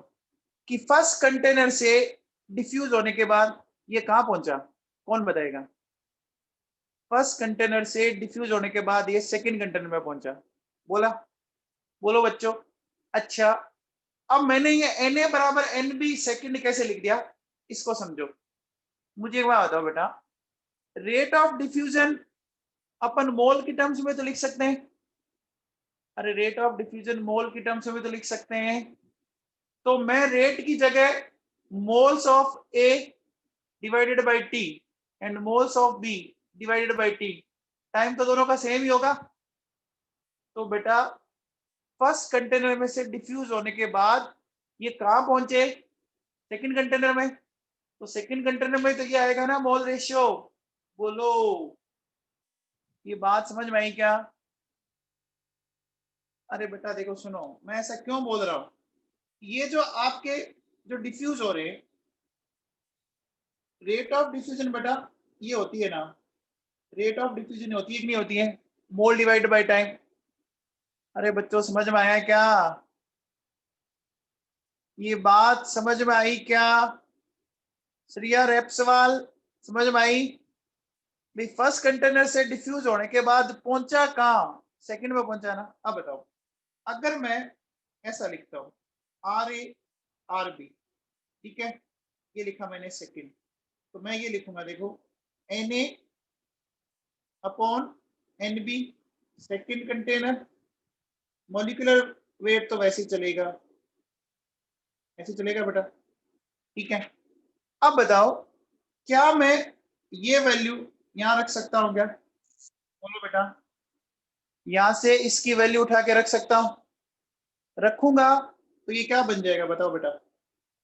कि फर्स्ट कंटेनर से डिफ्यूज होने के बाद ये कहां पहुंचा, कौन बताएगा? फर्स्ट कंटेनर से डिफ्यूज होने के बाद ये सेकंड कंटेनर में पहुंचा। बोला, बोलो बच्चों। अच्छा, अब मैंने ये Na बराबर Nb सेकंड कैसे लिख दिया, इसको समझो। मुझे एक बात बताओ बेटा, रेट ऑफ डिफ्यूजन अपन मोल की टर्म्स में तो लिख सकते हैं। अरे रेट ऑफ डिफ्यूजन मोल की टर्म्स में तो लिख सकते हैं। तो मैं रेट की जगह moles of A divided by T and moles of B divided by T, time तो दोनों का सेम ही होगा। तो बेटा फर्स्ट कंटेनर में से डिफ्यूज होने के बाद ये कहां पहुंचे, सेकंड कंटेनर में। तो सेकंड कंटेनर में तो ये आएगा ना मोल रेशियो। बोलो, ये बात समझ में आई क्या? अरे बेटा देखो सुनो, मैं ऐसा क्यों बोल रहा हूं, ये जो आपके जो डिफ्यूज हो रहे, रेट ऑफ डिफ्यूजन बेटा ये होती है ना, रेट ऑफ डिफ्यूजन होती है कि नहीं होती है, मोल डिवाइड बाय टाइम। अरे बच्चों समझ में आया क्या? ये बात समझ में आई क्या? श्रिया रेपसवाल समझ में आई? भाई फर्स्ट कंटेनर से डिफ्यूज होने के बाद पहुंचा कहां, सेकंड में पहुंचा ना। अब बताओ, अगर मैं ऐसा लिखता हूं RA RB, ठीक है, ये लिखा मैंने सेकंड, तो मैं ये लिखूंगा देखो Na upon Nb second container, molecular weight तो वैसे ही चलेगा, ऐसे चलेगा बेटा, ठीक है। अब बताओ क्या मैं ये वैल्यू यहां रख सकता हूं क्या? बोलो बेटा, यहां से इसकी वैल्यू उठा के रख सकता हूं? रखूंगा तो ये क्या बन जाएगा बताओ बेटा,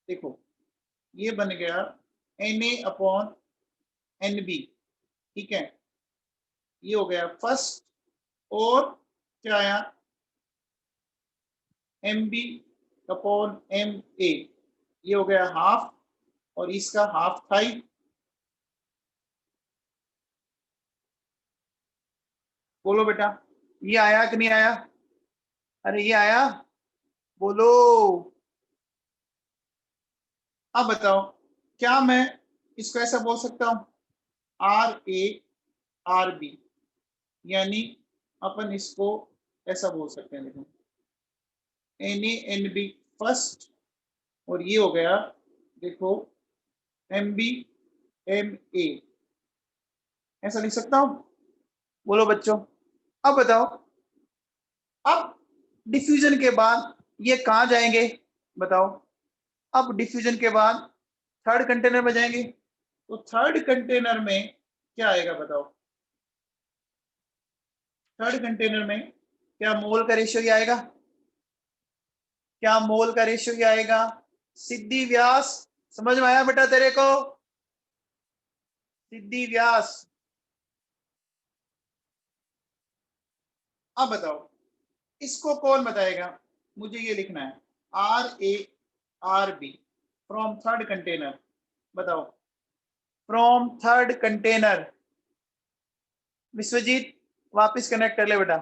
देखो ये बन गया Na अपॉन Nb, ठीक है, ये हो गया फर्स्ट, और क्या आया Mb अपॉन Ma, ये हो गया हाफ, और इसका हाफ थाई। बोलो बेटा, ये आया कि नहीं आया? अरे ये आया, बोलो। अब बताओ क्या मैं इसको ऐसा बोल सकता हूं RA RB, यानी अपन इसको ऐसा बोल सकते हैं, देखो NaNb फर्स्ट, और ये हो गया देखो MbMa, ऐसा लिख सकता हूं? बोलो बच्चों। अब बताओ, अब डिफ्यूजन के बाद ये कहां जाएंगे बताओ? अब डिफ्यूजन के बाद थर्ड कंटेनर में जाएंगे, तो थर्ड कंटेनर में क्या आएगा बताओ? थर्ड कंटेनर में क्या मोल का रेशियो ही आएगा? क्या मोल का रेशियो ही आएगा? सिद्धि व्यास समझ में आया बेटा तेरे को? सिद्धि व्यास। अब बताओ इसको कौन बताएगा? मुझे ये लिखना है RA RB from third container. बताओ, फ्रॉम थर्ड कंटेनर। विश्वजीत वापस कनेक्ट कर ले बेटा।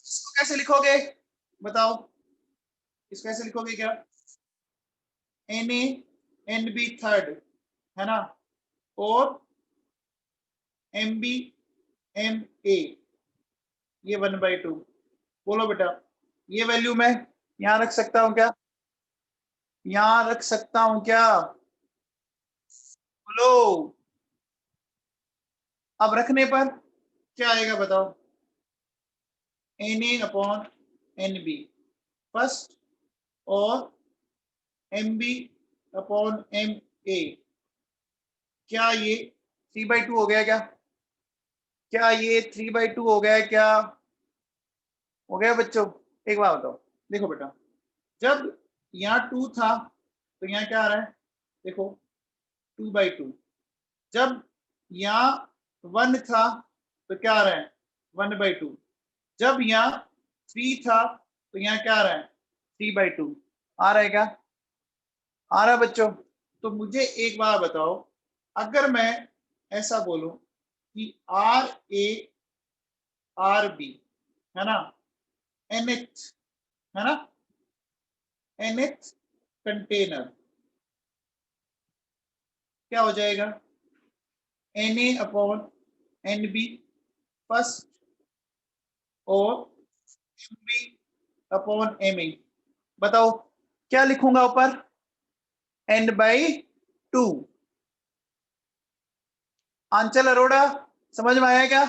इसको कैसे लिखोगे बताओ? इसको कैसे लिखोगे क्या? NaNb थर्ड है ना, और MbMa ये 1/2। बोलो बेटा, ये वैल्यू मैं यहां रख सकता हूं क्या? यहां रख सकता हूं क्या? बोलो। अब रखने पर क्या आएगा बताओ? Na अपॉन Nb फर्स्ट, और Mb अपॉन Ma, क्या ये 3/2 हो गया क्या? क्या ये 3/2 हो गया क्या? हो गया बच्चों? एक बात बताओ, देखो बेटा, जब यहाँ 2 था तो यहाँ क्या आ रहा है, देखो 2/2। जब यहाँ 1 था तो क्या आ रहा है 1/2। जब यहाँ 3 था तो यहाँ क्या आ रहा है 3/2 आ रहा है क्या? आ रहा है बच्चों? तो मुझे एक बार बताओ, अगर मैं ऐसा बोलूं कि RARB है ना, nth है ना, nth कंटेनर क्या हो जाएगा? Na/NB फर्स्ट और MB/MA। बताओ क्या लिखूंगा ऊपर? N/2। आंचल अरोड़ा समझ में आया क्या?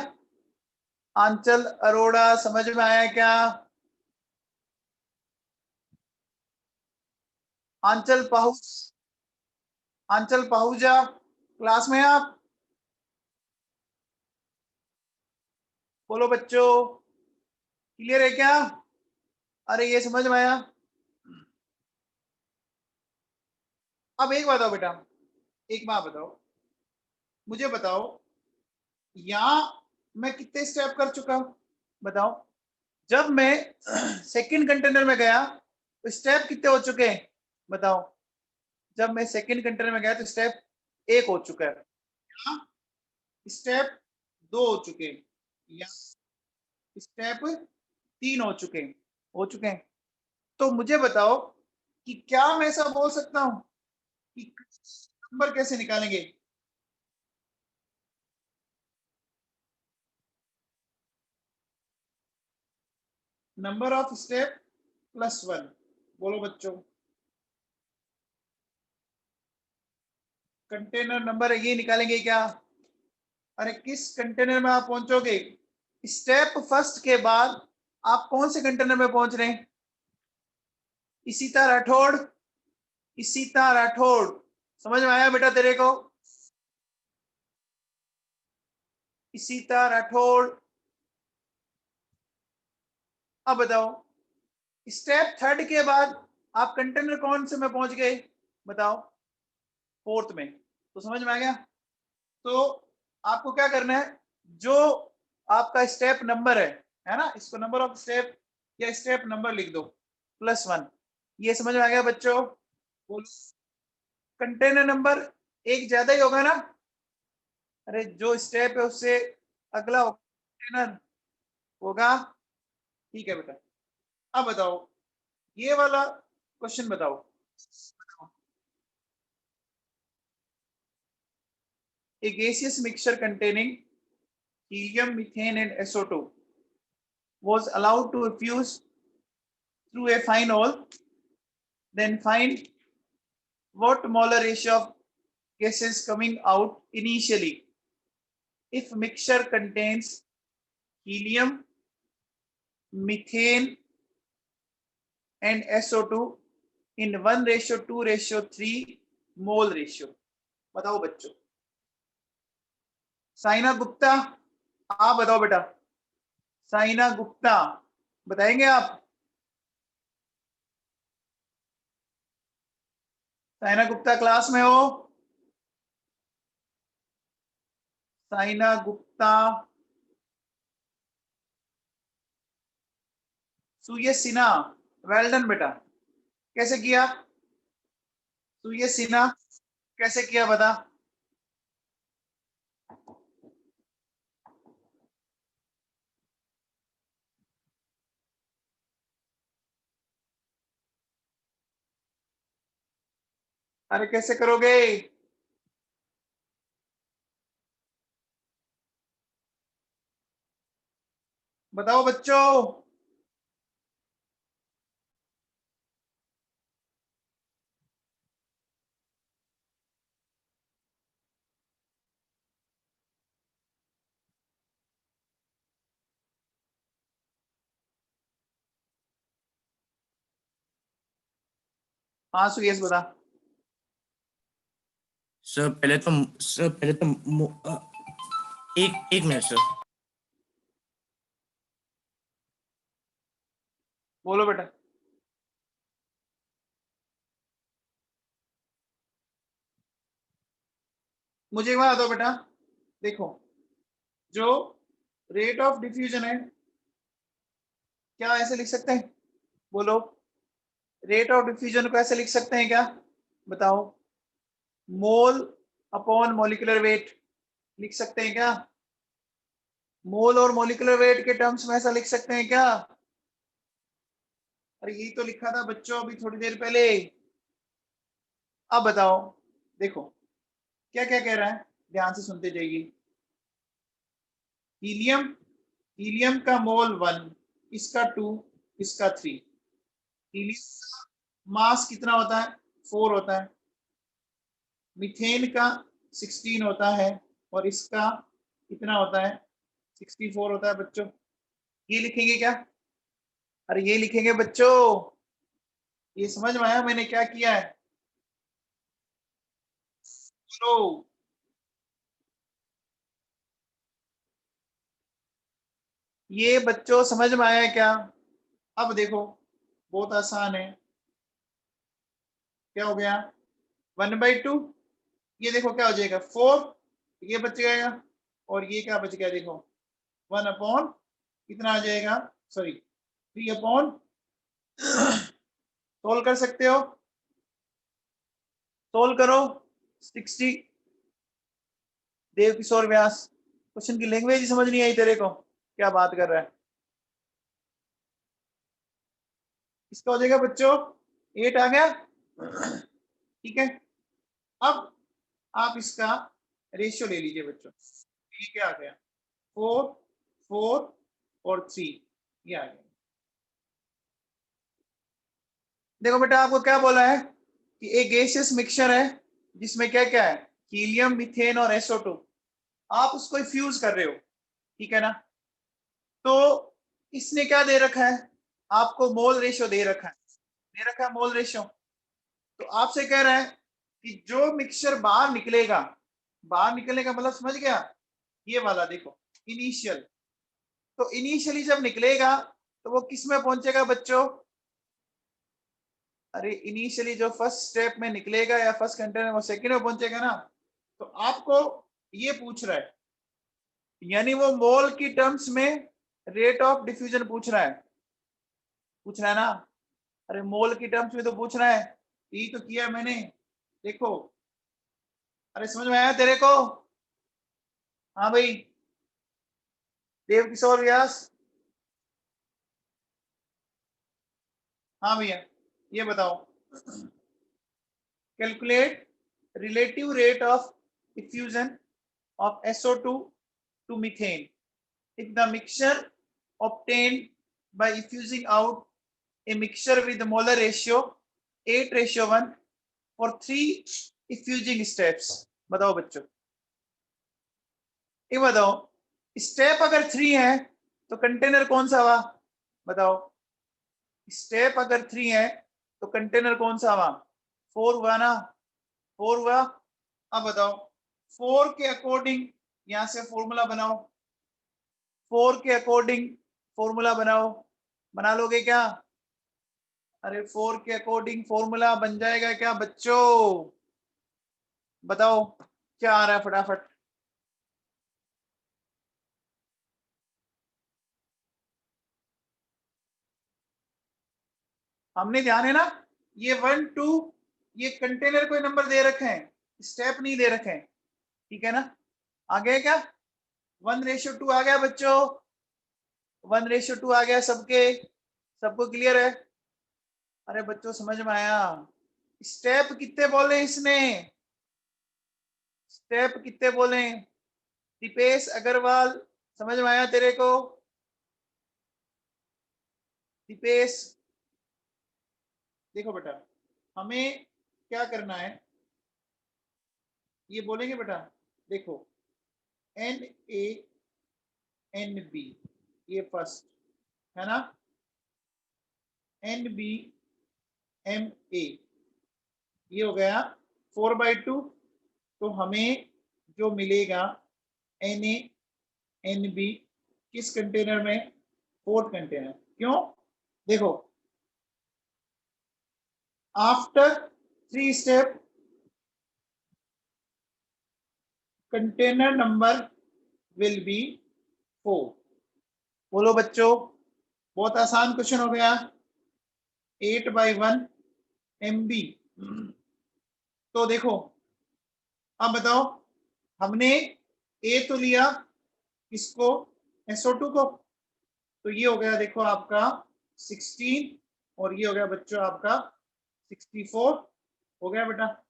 आंचल अरोड़ा समझ में आया क्या? आंचल पाहुजा क्लास में आप? बोलो बच्चों, क्लियर है क्या? अरे ये समझ में आया? अब एक बात बताओ बेटा, एक बात बताओ, मुझे बताओ यहां मैं कितने स्टेप कर चुका हूं? बताओ, जब मैं सेकंड कंटेनर में गया तो स्टेप कितने हो चुके हैं? बताओ, जब मैं सेकंड कंटेनर में गया तो स्टेप 1 हो चुका है, यहाँ स्टेप 2 हो चुके हैं, यहाँ स्टेप 3 हो चुके हैं, हो चुके हैं। तो मुझे बताओ कि क्या मैं ऐसा बोल सकता हूं कि नंबर कैसे निकालेंगे? Number of step +1। बोलो बच्चों, कंटेनर नंबर ये निकालेंगे क्या? अरे किस कंटेनर में आप पहुंचोगे? स्टेप फर्स्ट के बाद आप कौन से कंटेनर में पहुंच रहे हैं? इशिता राठौड़, इशिता राठौड़ समझ में आया बेटा तेरे को? इशिता राठौड़, अब बताओ स्टेप थर्ड के बाद आप कंटेनर कौन से में पहुंच गए? बताओ, फोर्थ में। तो समझ में आ गया? तो आपको क्या करना है, जो आपका स्टेप नंबर है ना, इसको नंबर ऑफ स्टेप या स्टेप नंबर लिख दो +1। ये समझ में आ गया बच्चों? बोलो, कंटेनर नंबर एक ज्यादा ही होगा ना? अरे जो स्टेप है उससे अगला कंटेनर होगा। ठीक है बेटा, अब बताओ ये वाला क्वेश्चन बताओ। A gaseous mixture containing helium, methane, and SO2 was allowed to fuse through a fine hole. Then find what molar ratio of gases coming out initially if mixture contains helium, methane, and SO2 in 1:2:3 mole ratio। बताओ बच्चों, साइना गुप्ता, आप बताओ बेटा, साइना गुप्ता बताएंगे आप? Saina Gupta class में हो? साइना गुप्ता, सुयश Sinha, well done बेटा। कैसे किया? सुयश सिन्हा कैसे किया बता? अरे कैसे करोगे? बताओ बच्चों। हाँ सुयश बता। सर पहले तो एक मिनट सर। बोलो बेटा। मुझे एक बात बताओ बेटा, देखो जो रेट ऑफ डिफ्यूजन है, क्या ऐसे लिख सकते हैं? बोलो, रेट ऑफ डिफ्यूजन को ऐसे लिख सकते हैं क्या? बताओ, मोल अपॉन मॉलिक्यूलर वेट लिख सकते हैं क्या? मोल और मॉलिक्यूलर वेट के टर्म्स में ऐसा लिख सकते हैं क्या? अरे यही तो लिखा था बच्चों अभी थोड़ी देर पहले। अब बताओ, देखो क्या क्या कह रहा है, ध्यान से सुनते जाइए। हीलियम, हीलियम का मोल 1, इसका 2, इसका 3। हीलियम मास कितना होता है? 4 होता है। मीथेन का 16 होता है और इसका कितना होता है? 64 होता है बच्चों। ये लिखेंगे क्या? अरे ये लिखेंगे बच्चों। ये समझ में आया मैंने क्या किया है? चलो, ये बच्चों समझ में आया क्या? अब देखो, बहुत आसान है। क्या हो गया? 1/2। ये देखो क्या हो जाएगा? 4। ये बच जाएगा और ये क्या बच गया? देखो 1 अपॉन कितना आ जाएगा? सॉरी 3 अपॉन सोल्व कर सकते हो? सोल्व करो। 60। देव किशोर व्यास, क्वेश्चन की लैंग्वेज ही समझ नहीं आई तेरे को, क्या बात कर रहा है? इसका हो जाएगा बच्चों 8 आ गया। ठीक है, अब आप इसका रेशियो ले लीजिए बच्चों। ये क्या आ गया? 4, 4 और 3, ये आ गया। देखो बेटा, आपको क्या बोला है कि एक गैसियस मिक्सचर है जिसमें क्या क्या है? हीलियम, मीथेन और SO2। आप उसको फ्यूज कर रहे हो, ठीक है ना? तो इसने क्या दे रखा है? आपको मोल रेशियो दे रखा है, दे रखा है मोल रेशियो। तो आपसे कह रहा है कि जो मिक्सचर बाहर निकलेगा, बाहर निकलने का मतलब समझ गया? ये वाला देखो, इनिशियल। तो इनिशियली जब निकलेगा तो वो किस में पहुंचेगा बच्चों? अरे इनिशियली जो फर्स्ट स्टेप में निकलेगा या फर्स्ट कंटेनर, वो सेकंड में पहुंचेगा ना। तो आपको ये पूछ रहा है, यानी वो मोल की टर्म्स में रेट ऑफ डिफ्यूजन पूछ रहा है, पूछ रहा है ना? अरे मोल की टर्म्स में तो पूछ रहा है, यही तो किया मैंने। देखो, अरे समझ में आया तेरे को? हाँ भाई, देव किशोर व्यास। हाँ भैया, ये बताओ, calculate relative rate of diffusion of SO2 to methane if the mixture obtained by effusing out a mixture with the molar ratio 8:1 for 3 effusing steps। बताओ बच्चों, ये बताओ, स्टेप अगर 3 है तो कंटेनर कौन सा हुआ? बताओ, स्टेप अगर 3 है तो कंटेनर कौन सा हुआ? 4 हुआ ना? 4 हुआ। अब बताओ, 4 के अकॉर्डिंग यहां से फॉर्मूला बनाओ। 4 के अकॉर्डिंग फॉर्मूला बनाओ, बना लोगे क्या? अरे 4 के अकॉर्डिंग फॉर्मूला बन जाएगा क्या बच्चों? बताओ क्या आ रहा है फटाफट। हमने ध्यान है ना, ये 1 2, ये कंटेनर कोई नंबर दे रखे हैं, स्टेप नहीं दे रखे हैं, ठीक है ना? आ गया क्या? 1:2 आ गया बच्चों, 1:2 आ गया सबके, सबको क्लियर है? अरे बच्चों समझ में आया? स्टेप कितने बोले इसने? स्टेप कितने बोले? दीपेश अग्रवाल, समझ में आया तेरे को? दीपेश, देखो बेटा, हमें क्या करना है, ये बोलेंगे बेटा। देखो, NaNb, ये फर्स्ट है ना? NbMa, ये हो गया 4/2। तो हमें जो मिलेगा NaNb किस कंटेनर में? Fourth container. क्यों? देखो, after 3 step container number will be 4। बोलो बच्चों, बहुत आसान क्वेश्चन हो गया। 8/1 MB। तो देखो अब बताओ, हमने ए तो लिया इसको, SO2 को, तो ये हो गया देखो आपका 16, और ये हो गया बच्चों आपका 64 हो गया बेटा।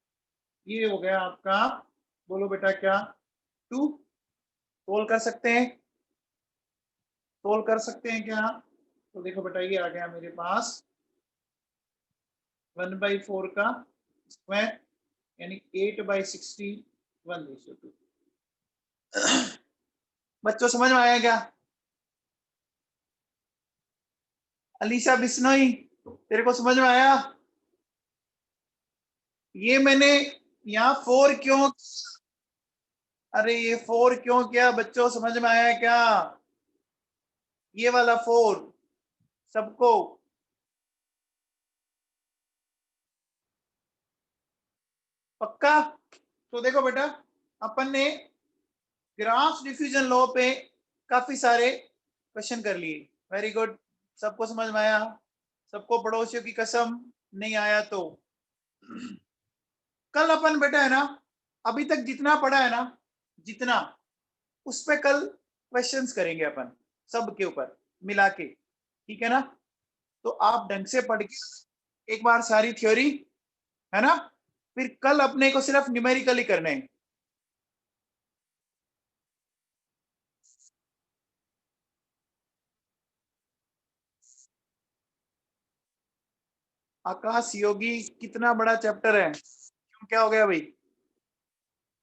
ये हो गया आपका, बोलो बेटा क्या, 2। सोल्व कर सकते हैं, सोल्व कर सकते हैं क्या? तो देखो बेटा ये आ गया मेरे पास 1/4 का स्क्वायर, यानी 8/61/2। बच्चों समझ में आया क्या? अलीशा बिश्नोई, तेरे को समझ में आया? ये मैंने यहाँ 4 क्यों, अरे ये 4 क्यों किया बच्चों, समझ में आया क्या? ये वाला 4 सबको, पक्का? तो देखो बेटा, अपन ने ग्राफ डिफ्यूजन लॉ पे काफी सारे क्वेश्चन कर लिए। वेरी गुड, सबको समझ में आया? सबको पड़ोसियों की कसम नहीं आया तो कल अपन बेटा है ना, अभी तक जितना पढ़ा है ना, जितना, उस पे कल क्वेश्चंस करेंगे अपन, सब के ऊपर मिला के, ठीक है ना? तो आप ढंग से पढ़ के एक बार सारी थ्योरी, है ना, फिर कल अपने को सिर्फ न्यूमेरिकल ही करने हैं। आकाश योगी, कितना बड़ा चैप्टर है, क्यों क्या हो गया भाई?